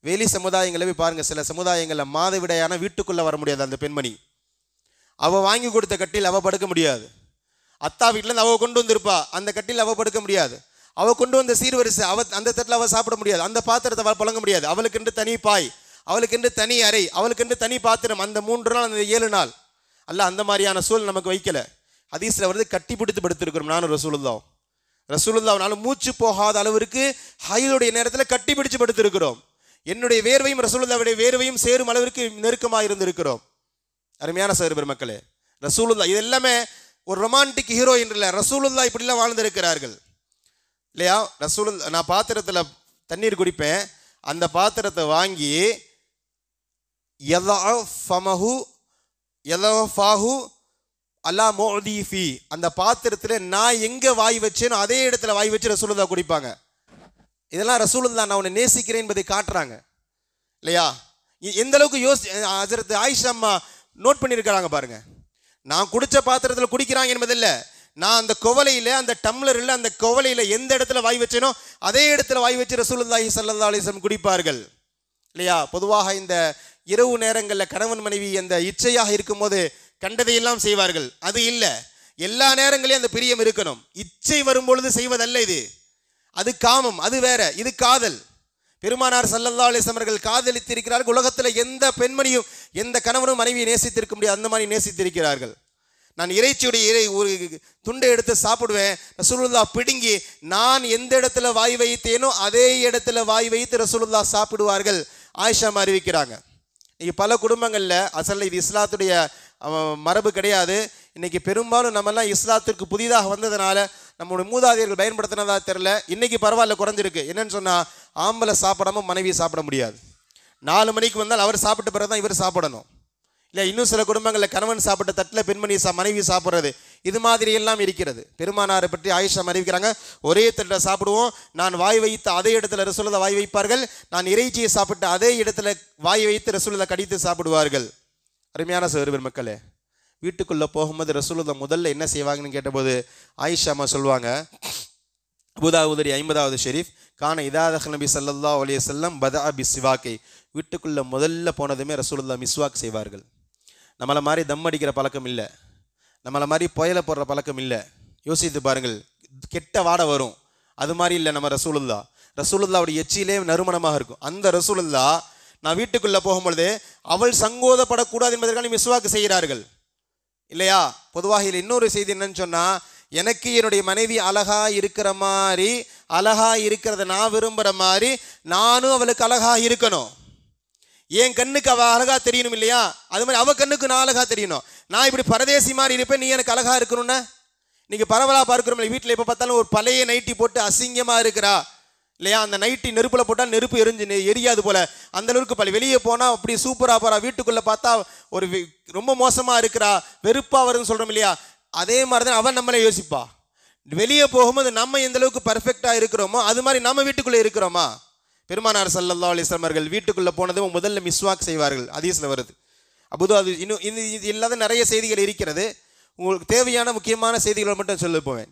வெளி சமுதாயங்களை போய் பாருங்கள், சில சமுதாயங்களில் மாதவிடையான வீட்டுக்குள்ளே வர முடியாது. அந்த பெண்மணி அவள் வாங்கி கொடுத்த கட்டில் அவள் படுக்க முடியாது. அத்தா வீட்டிலேருந்து அவள் கொண்டு வந்திருப்பா, அந்த கட்டில் அவள் படுக்க முடியாது. அவள் கொண்டு வந்த சீர்வரிசை அந்த தட்டில் அவள் சாப்பிட முடியாது, அந்த பாத்திரத்தை அவள் புழங்க முடியாது. அவளுக்கென்று தனி பாய், அவளுக்கென்று தனி அறை, அவளுக்கென்று தனி பாத்திரம். அந்த 3 நாள் அந்த 7 நாள் அல்லாஹ் அந்த மாதிரியான சூழல் நமக்கு வைக்கல. ஹதீஸ்ல வருது கட்டி பிடித்து படுத்திருக்கிறோம். நானும் ரசூலுல்லாஹ்னாலும் மூச்சு போகாத அளவிற்கு ஹைலுடைய நேரத்தில் கட்டி பிடிச்சு படுத்திருக்கிறோம். என்னுடைய வேர்வையும் ரசூலுல்லாஹ்வுடைய வேர்வையும் சேரும் அளவிற்கு நெருக்கமாக இருந்திருக்கிறோம். அருமையான சகோதர பெருமக்களே, ரசூலுல்லாஹ் இது எல்லாமே ஒரு ரொமான்டிக் ஹீரோ என்று இல்லை, ரசூலுல்லாஹ் இப்படிலாம் வாழ்ந்திருக்கிறார்கள் இல்லையா? ரசூலுல்லாஹ் நான் பாத்திரத்தில் தண்ணீர் குடிப்பேன், அந்த பாத்திரத்தை வாங்கி அந்த பாத்திரத்தில் நான் எங்கே வாய் வச்சேனோ அதே இடத்துல வாய் வச்சு ரசூலுல்லாஹ் குடிப்பாங்க. இதெல்லாம் ரசூலுல்லாஹ் நான் உன்னை நேசிக்கிறேன் என்பதை காட்டுறாங்க இல்லையா? எந்த அளவுக்கு ஹஜ்ரத் ஆயிஷா அம்மா நோட் பண்ணியிருக்கிறாங்க பாருங்க. நான் குடிச்ச பாத்திரத்தில் குடிக்கிறாங்க என்பதில்லை, நான் அந்த குவளையில், அந்த டம்ளரில், அந்த குவளையில் எந்த இடத்துல வாய் வச்சேனோ அதே இடத்துல வாய் வச்சு ரசூலுல்லாஹி ஸல்லல்லாஹு அலைஹி வஸல்லம் குடிப்பார்கள் இல்லையா? பொதுவாக இந்த இரவு நேரங்களில் கணவன் மனைவி அந்த இச்சையாக இருக்கும்போது கண்டதையெல்லாம் செய்வார்கள். அது இல்லை, எல்லா நேரங்களையும் அந்த பிரியம் இருக்கணும். இச்சை வரும்பொழுது செய்வதல்ல இது, அது காமம், அது வேற, இது காதல். பெருமானார் ஸல்லல்லாஹு அலைஹி வஸல்லம் அவர்கள் காதலித்திருக்கிறார்கள். உலகத்தில் எந்த பெண்மணியும் எந்த கணவனும் மனைவியை நேசித்திருக்க முடியாது, அந்த மாதிரி நேசித்திருக்கிறார்கள். நான் இறைச்சியுடைய ஒரு துண்டை எடுத்து சாப்பிடுவேன், ரசூலுல்லாஹ் பிடுங்கி நான் எந்த இடத்துல வாய் வைத்தேனோ அதே இடத்துல வாய் வைத்து ரசூலுல்லாஹ் சாப்பிடுவார்கள். ஆயிஷா அறிவிக்கிறாங்க. இன்னைக்கு பல குடும்பங்களில் அசல் இது இஸ்லாத்துடைய மரபு கிடையாது. இன்னைக்கு பெரும்பாலும் நம்மெல்லாம் இஸ்லாத்திற்கு புதிதாக வந்ததுனால நம்மளுடைய மூதாதையர்கள் பயன்படுத்தினதா தெரில, இன்னைக்கு பரவாயில்ல, குறைஞ்சிருக்கு. என்னன்னு சொன்னால் ஆம்பளை சாப்பிடாம மனைவி சாப்பிட முடியாது. 4 மணிக்கு வந்தால் அவர் சாப்பிட்ட பிறகு தான் இவர் சாப்பிடணும் இல்லை. இன்னும் சில குடும்பங்களில் கணவன் சாப்பிட்ட தட்டில் பெண்மணி மனைவி சாப்பிட்றது, இது மாதிரி எல்லாம் இருக்கிறது. பெருமானாரை பற்றி ஆயிஷா அறிவிக்கிறாங்க, ஒரே தட்டில் சாப்பிடுவோம், நான் வாய் வைத்த அதே இடத்துல ரசூலுல்லாஹ் வாய் வைப்பார்கள், நான் இறைச்சியை சாப்பிட்ட அதே இடத்துல வாய் வைத்து ரசூலுல்லாஹ் கடித்து சாப்பிடுவார்கள். அருமையான சகோதர பெருமக்களே, வீட்டுக்குள்ளே போகும்போது ரசூலுல்லாஹ் முதல்ல என்ன செய்வாங்கன்னு கேட்டபோது ஆயிஷா அம்மா சொல்லுவாங்க, அபூதாவுதுடைய 50வது ஷெரீஃப், கான இதாதஹ் நபி ஸல்லல்லாஹு அலைஹி வஸல்லம் பதஅ பிஸ்வாக்கை, வீட்டுக்குள்ளே முதல்ல போனதுமே ரசூலுல்லாஹ் மிஸ்வாக் செய்வார்கள். நம்மளை மாதிரி தம் அடிக்கிற பழக்கம் இல்லை, நம்மளை மாதிரி புயலை போடுற பழக்கம் இல்லை. யோசித்து பாருங்கள், கெட்ட வாடை வரும், அது மாதிரி இல்லை நம்ம ரசூலுல்லாஹ்வுடைய எச்சிலே நறுமணமாக இருக்கும். அந்த ரசூலுல்லாஹ் நான் வீட்டுக்குள்ளே போகும்பொழுது அவள் சங்கோதப்படக்கூடாது என்பதற்காக மிஸ்வாக்கு செய்கிறார்கள் இல்லையா? பொதுவாக இதில் இன்னொரு செய்தி என்னன்னு சொன்னால், எனக்கு என்னுடைய மனைவி அழகா இருக்கிற மாதிரி, அழகா இருக்கிறத நான் விரும்புகிற மாதிரி நானும் அவளுக்கு அழகா இருக்கணும். என் கண்ணுக்கு அவள் அழகா தெரியணும் இல்லையா? அது மாதிரி அவள் கண்ணுக்கு நான் அழகா தெரியணும். நான் இப்படி பரதேசி மாதிரி இருப்பேன், நீ எனக்கு அழகா இருக்கணும்னா. இன்னைக்கு பரவலாக பார்க்குறோம் வீட்டில் எப்போ பார்த்தாலும் ஒரு பழைய நைட்டி போட்டு அசிங்கமாக இருக்கிறா இல்லையா? அந்த நைட்டி நெருப்பில் போட்டால் நெருப்பு எரியாது போல, அந்த அளவுக்கு வெளியே போனால் அப்படி சூப்பராக போகிறா, வீட்டுக்குள்ளே பார்த்தா ஒரு ரொம்ப மோசமாக இருக்கிறா, வெறுப்பாக வருதுன்னு சொல்கிறோம் இல்லையா? அதே மாதிரி தான் அவன் நம்மளை யோசிப்பா. வெளியே போகும்போது நம்ம எந்த அளவுக்கு பர்ஃபெக்டாக இருக்கிறோமோ அது மாதிரி நம்ம வீட்டுக்குள்ளே இருக்கிறோமா? பெருமானார் ஸல்லல்லாஹு அலைஹி வஸல்லம் அவர்கள் வீட்டுக்குள்ளே போனதும் முதல்ல மிஸ்வாக் செய்வார்கள். ஹதீஸ்ல வருது. அது இன்னும் இது இல்லாத நிறைய செய்திகள் இருக்கிறது. உங்களுக்கு தேவையான முக்கியமான செய்திகளை மட்டும் சொல்ல போவேன்.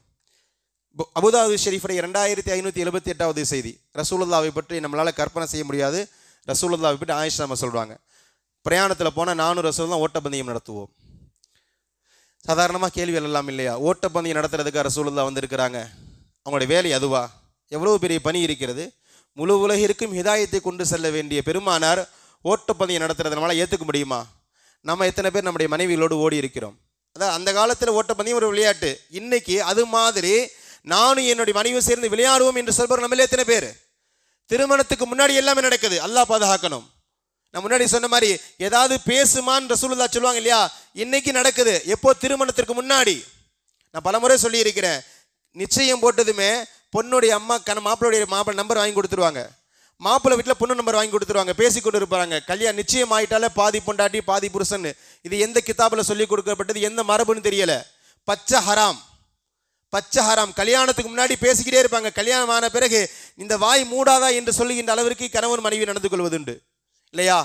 அபூதாவுது ஷெரீஃபுடைய 2578வது செய்தி, ரசூலுல்லாஹ்வை பற்றி நம்மளால் கற்பனை செய்ய முடியாது. ரசூலுல்லாஹ்வை பற்றி ஆயிஷா அம்மா சொல்கிறாங்க, பிரயாணத்தில் போனால் நானும் ரசூலுல்லாஹ் ஓட்டப்பந்தயம் நடத்துவோம். சாதாரணமாக கேள்விகள் எல்லாம் இல்லையா? ஓட்டப்பந்தயம் நடத்துறதுக்காக ரசூலுல்லாஹ் வந்திருக்கிறாங்க, அவங்களுடைய வேலை அதுவா? எவ்வளவு பெரிய பணி இருக்கிறது. முழு உலகிற்கும் ஹிதாயத்தை கொண்டு செல்ல வேண்டிய பெருமானார் ஓட்டப்பந்தயம் நடத்துறது நம்மளால் ஏற்றுக்க முடியுமா? நம்ம எத்தனை பேர் நம்முடைய மனைவிகளோடு ஓடி இருக்கிறோம்? அதான் அந்த காலத்தில் ஓட்டப்பந்தயம் ஒரு விளையாட்டு. இன்னைக்கு அது மாதிரி நானும் என்னுடைய மனைவியும் சேர்ந்து விளையாடுவோம் என்று சொல்பவர் நம்மளே எத்தனை பேர்? திருமணத்துக்கு முன்னாடி எல்லாமே நடக்குது, அல்லாஹ் பாதுகாக்கணும். நான் முன்னாடி சொன்ன மாதிரி ஏதாவது பேசுமான்னு ரசூலுல்லாஹ் சொல்லுவாங்க இல்லையா? இன்னைக்கு நடக்குது. எப்போ? திருமணத்திற்கு முன்னாடி. நான் பல முறை சொல்லி இருக்கிறேன், நிச்சயம் போட்டதுமே பொண்ணுடைய அம்மா மாப்பிள்ளை நம்பர் வாங்கி கொடுத்துருவாங்க, மாப்பிள்ளை வீட்டில் பொண்ணு நம்பர் வாங்கி கொடுத்துருவாங்க, பேசி கொண்டு இருப்பாங்க. கல்யாணம் நிச்சயம் ஆகிட்டாலே பாதி பொண்டாட்டி பாதி புருஷன். இது எந்த கிதாபில் சொல்லி கொடுக்கப்பட்டது, எந்த மரபுன்னு தெரியல. பச்சை ஹராம். கல்யாணத்துக்கு முன்னாடி பேசிக்கிட்டே இருப்பாங்க, கல்யாணம் ஆன பிறகு இந்த வாய் மூடாதா என்று சொல்லுகின்ற அளவிற்கு கணவன் மனைவி நடந்து கொள்வதுண்டு இல்லையா?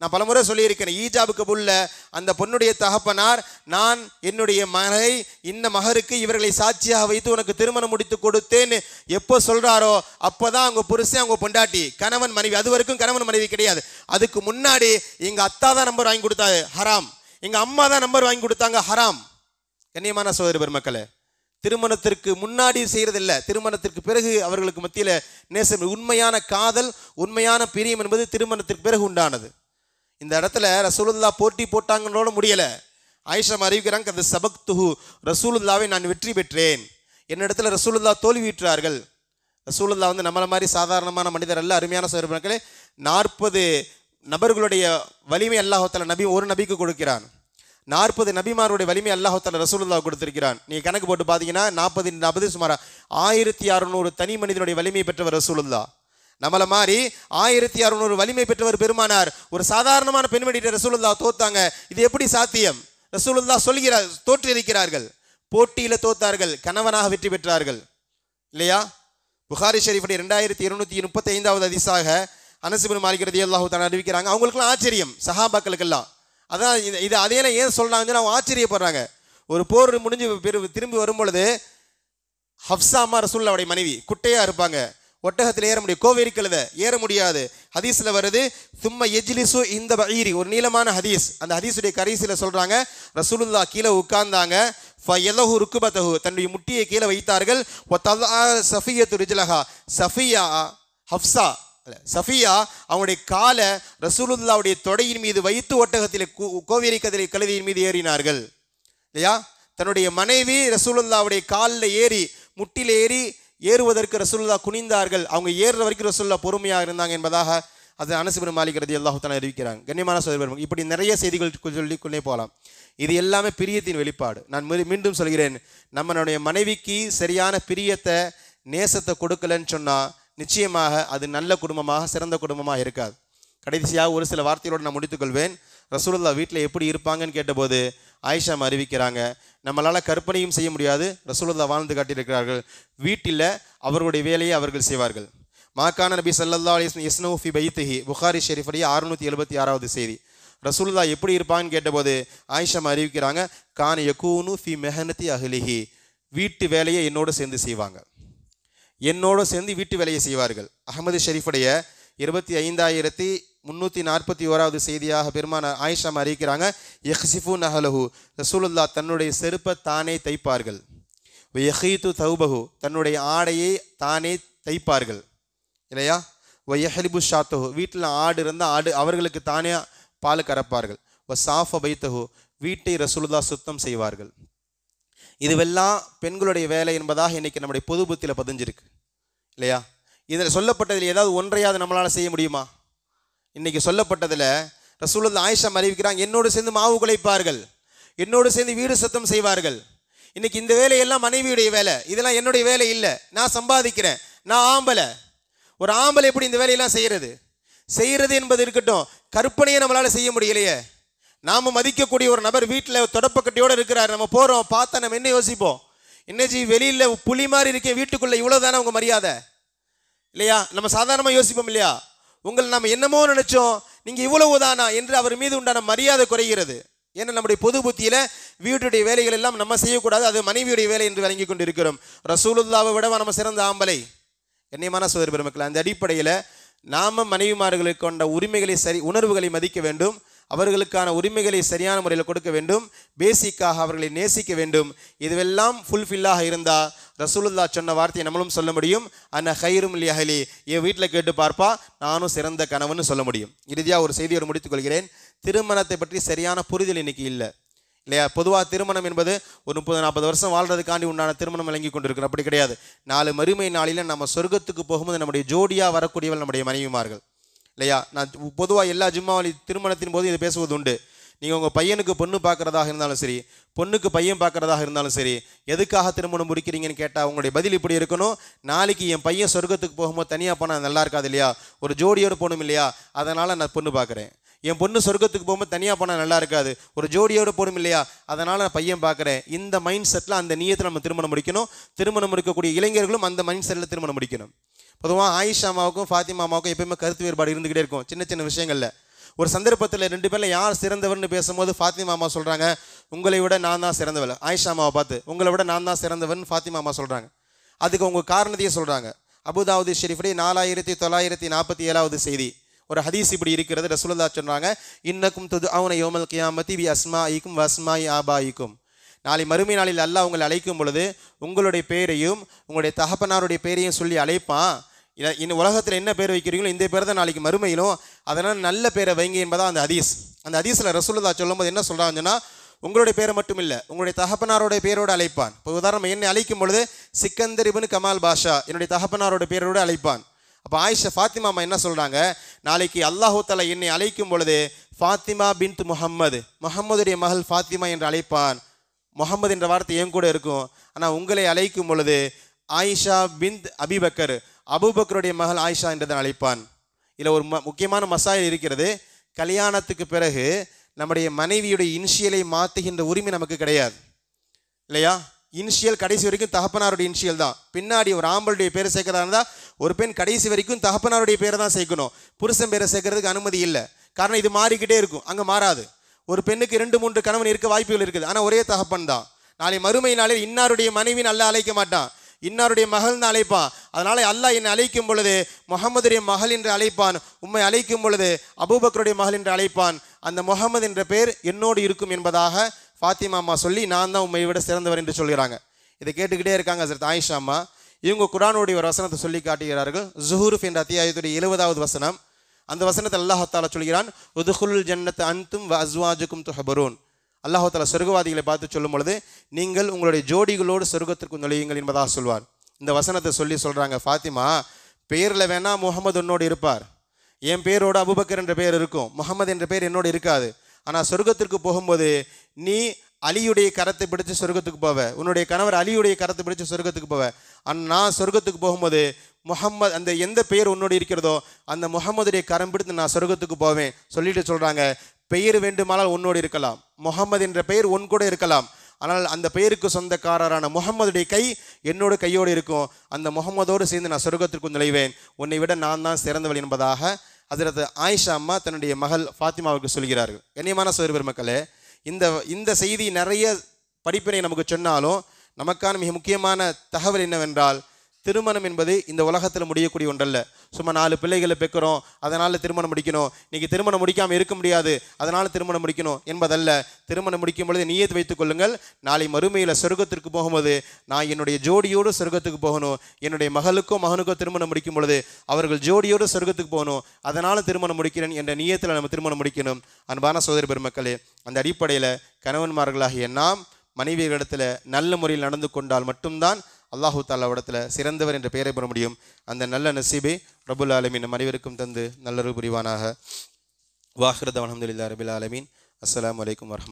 நான் பலமுறை சொல்லியிருக்கிறேன், ஈஜாபு கபூல்ல அந்த பொண்ணுடைய தகப்பனார், நான் என்னுடைய மகளை இந்த மகருக்கு இவர்களை சாட்சியாக வைத்து உனக்கு திருமணம் முடித்து கொடுத்தேன்னு எப்போ சொல்றாரோ அப்போதான் அவங்க புருஷன் அவங்க பொண்டாட்டி, கணவன் மனைவி. அது வரைக்கும் கணவன் மனைவி கிடையாது. அதுக்கு முன்னாடி எங்க அத்தா தான் நம்பர் வாங்கி கொடுத்தாங்க, ஹராம். எங்க அம்மா தான் நம்பர் வாங்கி கொடுத்தாங்க, ஹராம். கண்ணியமான சகோதர பெருமக்களே, திருமணத்திற்கு முன்னாடி செய்யறதில்லை, திருமணத்திற்கு பிறகு அவர்களுக்கு மத்தியில் நேசம். உண்மையான காதல், உண்மையான பிரியம் என்பது திருமணத்திற்கு பிறகு உண்டானது. இந்த இடத்துல ரசூலுல்லாஹ் போட்டி போட்டாங்கன்னோட முடியலை. ஆயிஷா அறிவிக்கிறாங்க, அந்த சபக்துஹு, ரசூலுல்லாவை நான் வெற்றி பெற்றேன். என்னிடத்துல ரசூலுல்லாஹ் தோல்வியுற்றார்கள். ரசூலுல்லாஹ் நம்மளை மாதிரி சாதாரணமான மனிதர் அல்ல. அருமையான சகோதரர்களே, 40 நபர்களுடைய வலிமை அல்லாஹ் நபி ஒரு நபிக்கு கொடுக்கிறான். 40 நபிமாருடைய வலிமை அல்லாஹ் ரசூலுல்லாஹ் கொடுத்திருக்கிறான். நீங்கள் கணக்கு போட்டு பார்த்தீங்கன்னா 40 சுமார் 1600 தனி மனிதனுடைய வலிமை பெற்றவர் ரசூலுல்லாஹ். நம்மளை மாதிரி 1600 வலிமை பெற்றவர் பெருமானார். ஒரு சாதாரணமான பெண்மணிகிட்ட ரசூலுல்லாஹ் தோத்தாங்க. இது எப்படி சாத்தியம்? ரசூலுல்லாஹ் சொல்கிறார், தோற்றிருக்கிறார்கள், போட்டியில் தோத்தார்கள், கணவனாக வெற்றி பெற்றார்கள் இல்லையா? புகாரி ஷரீஃபுடைய 2235வது ஹதீஸாக அனஸ் இப்னு மாலிக் ரலியல்லாஹு தஆலா அறிவிக்கிறாங்க. அவங்களுக்குலாம் ஆச்சரியம், சஹாபாக்களுக்கெல்லாம். அதான் இது அதையெல்லாம் ஏன் சொல்கிறாங்கன்னு அவங்க ஆச்சரியப்படுறாங்க. ஒரு போர் முடிஞ்சு திரும்பி வரும்பொழுது ஹப்ஸா அம்மா ரசூலுல்லாஹ்வுடைய மனைவி குட்டையாக இருப்பாங்க, ஒட்டகத்தில் ஏற முடியும், கோவேரி கழுத ஏற முடியாது. ஹதீஸில் வருது, சும்மா எஜ்லிசு இந்த பஈரி, ஒரு நீளமான ஹதீஸ். அந்த ஹதீஸுடைய கடைசியில் சொல்கிறாங்க, ரசூலுல்லாஹ் கீழே உட்கார்ந்தாங்க, ஃபயலஹு ருக்குபதஹு, தன்னுடைய முட்டியை கீழே வைத்தார்கள். சஃபியத்து ரிஜ்லஹா, சஃபியா ஹப்ஸா சஃபியா அவங்களுடைய காலை ரசூலுல்லாஹ்வுடைய தொடையின் மீது வைத்து ஒட்டகத்தில் கோவேரி கழுதையின் மீது ஏறினார்கள் இல்லையா? தன்னுடைய மனைவி ரசூலுல்லாஹ்வுடைய காலில் ஏறி முட்டில் ஏறுவதற்கு ரசூலுல்லாஹ் குனிந்தார்கள். அவங்க ஏறுற வரைக்கும் ரசூலுல்லாஹ் பொறுமையாக இருந்தாங்க என்பதாக அது அனஸ் இப்னு மாலிக் ரலியல்லாஹு தஆலா அறிவிக்கிறாங்க. கண்ணியமான சகோதரர்கள், இப்படி நிறைய செய்திகள் சொல்லிக்கொண்டே போகலாம். இது எல்லாமே பிரியத்தின் வெளிப்பாடு. நான் மீண்டும் சொல்கிறேன், நம்மளுடைய மனைவிக்கு சரியான பிரியத்தை, நேசத்தை கொடுக்கலன்னு சொன்னால் நிச்சயமாக அது நல்ல குடும்பமாக, சிறந்த குடும்பமாக இருக்காது. கடைசியாக ஒரு சில வார்த்தைகளோடு நான் முடித்துக்கொள்வேன். ரசூலுல்லாஹ் வீட்டில் எப்படி இருப்பாங்கன்னு கேட்டபோது ஆயிஷா அறிவிக்கிறாங்க, நம்மளால் கற்பனையும் செய்ய முடியாது, ரசூலுல்லாஹ் வாழ்ந்து காட்டியிருக்கிறார்கள். வீட்டில் அவர்களுடைய வேலையை அவர்கள் செய்வார்கள். மாக்கான நபி ஸல்லல்லாஹு அலைஹி வஸல்லம் யஸ்னு ஃபி பைத்திஹி, புகாரி ஷரீஃபுடைய 676வது செய்தி. ரசூலுல்லாஹ் எப்படி இருப்பான்னு கேட்டபோது ஆயிஷா அறிவிக்கிறாங்க, கான யகூனு ஃபி மெஹனதி அஹ்லிஹி, வீட்டு வேலையை என்னோடு சேர்ந்து செய்வாங்க, என்னோடு சேர்ந்து வீட்டு வேலையை செய்வார்கள். அஹ்மது ஷரீஃபுடைய 25341வது செய்தியாக பெருமான ஆயிஷா அறிவிக்கிறாங்க, யஹ்சிஃபு நஹலஹு, ரசூலுல்லாஹ் தன்னுடைய செருப்பை தானே தைப்பார்கள். வயஹீது தௌபஹு, தன்னுடைய ஆடையை தானே தைப்பார்கள் இல்லையா? வயஹலிபு ஷாத்தஹு, வீட்டில் ஆடு இருந்தால் ஆடு அவர்களுக்கு தானே பால் கறப்பார்கள். வசாஃப பைத்தஹு, வீட்டை ரசூலுல்லாஹ் சுத்தம் செய்வார்கள். இதுவெல்லாம் பெண்களுடைய வேலை என்பதாக இன்னைக்கு நம்முடைய பொது புத்தியில் பதிஞ்சிருக்கு இல்லையா? இதில் சொல்லப்பட்டதில் ஏதாவது ஒன்றையாவது நம்மளால் செய்ய முடியுமா? இன்னைக்கு சொல்லப்பட்டதில் ரசூலுல்லாஹ் ஆயிஷா அறிவிக்கிறாங்க, என்னோடு சேர்ந்து மாவு குலைப்பார்கள், என்னோடு சேர்ந்து வீடு சுத்தம் செய்வார்கள். இன்னைக்கு இந்த வேலையெல்லாம் மனைவியுடைய வேலை, இதெல்லாம் என்னுடைய வேலை இல்லை, நான் சம்பாதிக்கிறேன், நான் ஆம்பளை. ஒரு ஆம்பளை எப்படி இந்த வேலையெல்லாம் செய்கிறது என்பது இருக்கட்டும், கற்பனையை நம்மளால் செய்ய முடியலையே. நாம் மதிக்கக்கூடிய ஒரு நபர் வீட்டில் தொடப்பக்கட்டியோடு இருக்கிறார், நம்ம போகிறோம், பார்த்தா நம்ம என்ன யோசிப்போம்? என்னஜி வெளியில் புலி மாதிரி இருக்கேன், வீட்டுக்குள்ளே இவ்வளோ தானே உங்கள் மரியாதை இல்லையா? நம்ம சாதாரணமாக யோசிப்போம் இல்லையா? உங்களை நம்ம என்னமோ நினச்சோம், நீங்கள் இவ்வளவு தானா என்று அவர் மீது உண்டான மரியாதை குறைகிறது. ஏன்னா நம்முடைய பொது புத்தியில் வீட்டுடைய வேலைகள் எல்லாம் நம்ம செய்யக்கூடாது, அது மனைவியுடைய வேலை என்று வழங்கி கொண்டு இருக்கிறோம். ரசூலுல்லாவை விட நம்ம சிறந்த ஆம்பளை. கண்ணியமான சகோதர பெருமக்கள், அந்த அடிப்படையில் நாம் மனைவிமார்களுக்கு கொண்ட உரிமைகளை உணர்வுகளை மதிக்க வேண்டும், அவர்களுக்கான உரிமைகளை சரியான முறையில் கொடுக்க வேண்டும், பேசிக்காக அவர்களை நேசிக்க வேண்டும். இதுவெல்லாம் ஃபுல்ஃபில்லாக இருந்தால் ரசூலுல்லாஹ் சொன்ன வார்த்தையை நம்மளும் சொல்ல முடியும், அன்ன ஹைரும் லி அஹ்லி, என் வீட்டில் கேட்டு பார்ப்பா நானும் சிறந்த கணவன் சொல்ல முடியும். இறுதியாக ஒரு செய்தியோடு முடித்துக்கொள்கிறேன். திருமணத்தை பற்றி சரியான புரிதல் இன்னைக்கு இல்லை இல்லையா? பொதுவாக திருமணம் என்பது ஒரு 30-40 வருஷம் வாழ்றதுக்காண்டி உண்டான திருமணம் விளங்கி கொண்டிருக்கிறோம். அப்படி கிடையாது. நாலு மறுமை நாளில் நம்ம சொர்க்கத்துக்கு போகும்போது நம்முடைய ஜோடியாக வரக்கூடியவள் நம்முடைய மனைவிமார்கள் இல்லையா? நான் பொதுவாக எல்லா ஜும்மாவளி திருமணத்தின் போது இதை பேசுவது உண்டு. நீங்கள் உங்கள் பையனுக்கு பொண்ணு பார்க்குறதாக இருந்தாலும் சரி, பொண்ணுக்கு பையன் பார்க்குறதாக இருந்தாலும் சரி, எதுக்காக திருமணம் முடிக்கிறீங்கன்னு கேட்டால் அவங்களுடைய பதில் இப்படி இருக்கணும், நாளைக்கு என் பையன் சொர்க்கத்துக்கு போகும்போது தனியாக போனால் நல்லா இருக்காது இல்லையா, ஒரு ஜோடியோடு போகணும் இல்லையா, அதனால் நான் பொண்ணு பார்க்குறேன். என் பொண்ணு சொர்க்கத்துக்கு போகும்போது தனியாக போனால் நல்லா இருக்காது, ஒரு ஜோடியோடு போகணும் இல்லையா, அதனால் நான் பையன் பார்க்குறேன். இந்த மைண்ட் செட்டில், அந்த நியத்தில் நம்ம திருமணம் முடிக்கணும். திருமணம் முடிக்கக்கூடிய இளைஞர்களும் அந்த மைண்ட் செட்டில் திருமணம் முடிக்கணும். பொதுவாக ஆயிஷா அம்மாவுக்கும் ஃபாத்திமா அம்மாவுக்கும் எப்பயுமே கருத்து வேறுபாடு இருந்துக்கிட்டே இருக்கும் சின்ன சின்ன விஷயங்களில். ஒரு சந்தர்ப்பத்தில் 2 பேரில் யார் சிறந்தவர்னு பேசும்போது ஃபாத்திமா அம்மா சொல்கிறாங்க, உங்களை விட நான் தான் சிறந்தவள். ஆயிஷா அம்மாவை பார்த்து உங்களை விட நான் தான் சிறந்தவன் ஃபாத்திமா அம்மா சொல்கிறாங்க. அதுக்கு அவங்க காரணத்தையே சொல்கிறாங்க. அபுதாவுது ஷெரீஃபுடைய 4947வது செய்தி ஒரு ஹதீஸ் இப்படி இருக்கிறது. ரசூலுல்லாஹ் சொல்கிறாங்க, இன்னக்கும் துதுஅவுன யௌமல் கியாமத்தி பி அஸ்மாஇக்கும் வ அஸ்மாஇ ஆபாயிக்கும், நாளை மறுமை நாளில் அல்லாஹ் உங்களை அழைக்கும் பொழுது உங்களுடைய பேரையும் உங்களுடைய தகப்பனாருடைய பேரையும் சொல்லி அழைப்பான். இந்த உலகத்தில் என்ன பேர் வைக்கிறீங்களோ இந்த பேர் தான் நாளைக்கு மறுமையிலும், அதனால் நல்ல பேரை வைங்க என்பதான் அந்த ஹதீஸ். அந்த ஹதீஸில் ரசூலுல்லாஹ் சொல்லும்போது என்ன சொல்கிறாங்கன்னா, உங்களுடைய பேரை மட்டும் இல்லை உங்களுடைய தகப்பனாரோடைய பேரோடு அழைப்பான். இப்போ உதாரணம் என்னை அழைக்கும் பொழுது சிக்கந்தர் இப்னு கமால் பாஷா என்னுடைய தகப்பனாரோட பேரோடு அழைப்பான். அப்போ ஆயிஷா ஃபாத்திமா அம்மா என்ன சொல்கிறாங்க, நாளைக்கு அல்லாஹு தஆலா என்னை அழைக்கும் பொழுது ஃபாத்திமா பின்த் முஹம்மது, முஹம்மதுடைய மகள் ஃபாத்திமா என்று அழைப்பான். முஹம்மது என்ற வார்த்தை என் கூட இருக்கும். ஆனால் உங்களை அழைக்கும் பொழுது ஆயிஷா பின்த் அபிபக்கர், அபூபக்கருடைய மகள் ஆயிஷா என்றுதான் அழைப்பான். இதில் ஒரு முக்கியமான மசாயில் இருக்கிறது. கல்யாணத்துக்கு பிறகு நம்முடைய மனைவியுடைய இனிஷியலை மாற்றுகின்ற உரிமை நமக்கு கிடையாது இல்லையா? இனிஷியல் கடைசி வரைக்கும் தகப்பனாருடைய இனிஷியல் தான். பின்னாடி ஒரு ஆம்பளுடைய பேரை சேர்க்கறதா இருந்தால் ஒரு பெண் கடைசி வரைக்கும் தகப்பனாருடைய பேரை தான் சேர்க்கணும். புருஷன் பேரை சேர்க்கறதுக்கு அனுமதி இல்லை. காரணம் இது மாறிக்கிட்டே இருக்கும், அங்கே மாறாது. ஒரு பெண்ணுக்கு 2-3 கணவன் இருக்க வாய்ப்புகள் இருக்குது, ஆனால் ஒரே தகப்பன் தான். நாளை மறுமை நாளில் இன்னாருடைய மனைவி நல்லா அழைக்க மாட்டான், இன்னாருடைய மகள் தான் அழைப்பான். அதனால் அல்லாஹ் என்னை அழைக்கும் பொழுது முஹம்மதுடைய மகள் என்று அழைப்பான், உம்மை அழைக்கும் பொழுது அபூபக்கருடைய மகள் என்று அழைப்பான். அந்த முஹம்மது என்ற பேர் என்னோடு இருக்கும் என்பதாக ஃபாத்திமா அம்மா சொல்லி நான் தான் உம்மை விட சிறந்தவர் என்று சொல்கிறாங்க. இதை கேட்டுக்கிட்டே இருக்காங்க ஹஸரத் ஆயிஷா அம்மா. இவங்க குர்ஆனுடைய ஒரு வசனத்தை சொல்லி காட்டுகிறார்கள். ஸுஹூர் என்ற அத்தியாயத்துடைய 70வது வசனம். அந்த வசனத்தை அல்லாஹ் தஆலா சொல்கிறான், உதுகுலுல் ஜன்னத அன்தும் வ அஸ்வாஜுக்கும் துஹபரூன். அல்லாஹ் தஆலா சொர்க்கவாதிகளை பார்த்து சொல்லும் பொழுது நீங்கள் உங்களுடைய ஜோடிகளோடு சொர்க்கத்திற்கு நுழையுங்கள் என்பதாக சொல்வார். இந்த வசனத்தை சொல்கிறாங்க, ஃபாத்திமா பேரில் வேணா முகமது உன்னோடு இருப்பார், என் பேரோடு அபூபக்கர் என்ற பேர் இருக்கும், முகமது என்ற பேர் என்னோடு இருக்காது. ஆனால் சொர்க்கத்திற்கு போகும்போது நீ அலியுடைய கரத்தை பிடிச்சு சொர்க்கத்துக்கு போவ, உன்னுடைய கணவர் அலியுடைய கரத்தை பிடிச்சு சொர்க்கத்துக்கு போவ. நான் சொர்க்கத்துக்கு போகும்போது முஹம்மது அந்த எந்த பெயர் உன்னோடு இருக்கிறதோ அந்த முஹம்மதுடைய கரம் பிடித்து நான் சொர்க்கத்துக்கு போவேன் சொல்லிட்டு சொல்கிறாங்க, பெயர் வேண்டுமானால் உன்னோடு இருக்கலாம், முஹம்மது என்ற பெயர் உன் கூட இருக்கலாம், ஆனால் அந்த பெயருக்கு சொந்தக்காரரான முஹம்மதுடைய கை என்னோட கையோடு இருக்கும், அந்த முஹம்மதோடு சேர்ந்து நான் சொர்க்கத்திற்கு நுழைவேன், உன்னை விட நான் தான் சிறந்தவள் என்பதாக ஹஸரத் ஆயிஷா அம்மா தன்னுடைய மகள் ஃபாத்திமாவுக்கு சொல்கிறார்கள். கண்ணியமான சகோதர பெருமக்களே, இந்த செய்தி நிறைய படிப்பினை நமக்கு சொன்னாலும் நமக்கான மிக முக்கியமான தகவல் என்னவென்றால், திருமணம் என்பது இந்த உலகத்தில் முடியக்கூடிய ஒன்றல்ல. சும்மா 4 பிள்ளைகளை பெக்கிறோம் அதனால் திருமணம் முடிக்கணும், இன்றைக்கி திருமணம் முடிக்காமல் இருக்க முடியாது அதனால் திருமணம் முடிக்கணும் என்பதல்ல. திருமணம் முடிக்கும் பொழுது நியத்து வைத்துக் கொள்ளுங்கள், நாளை மறுமையில் சொர்க்கத்திற்கு போகும்போது நான் என்னுடைய ஜோடியோடு சொர்க்கத்துக்கு போகணும், என்னுடைய மகளுக்கோ மகனுக்கோ திருமணம் முடிக்கும் பொழுது அவர்கள் ஜோடியோடு சொர்க்கத்துக்கு போகணும், அதனால் திருமணம் முடிக்கிறேன் என்ற நியத்தில் நம்ம திருமணம் முடிக்கணும். அன்பான சகோதர பெருமக்களே, அந்த அடிப்படையில் கணவன்மார்களாகிய நாம் மனைவியர்களிடத்தில் நல்ல முறையில் நடந்து கொண்டால் மட்டும்தான் அல்லாஹு தஆலாவிடத்தில் சிறந்தவர் என்ற பெயரை பெற முடியும். அந்த நல்ல நசீபை ரப்புல் ஆலமீன் நம் அனைவருக்கும் தந்து நல்லருள் புரிவானாக. வாஹிரு தஅவானா அல்ஹம்துலில்லாஹி ரப்பில் ஆலமீன். அஸ்ஸலாமு அலைக்கும் வரஹ்மத்துல்லாஹி.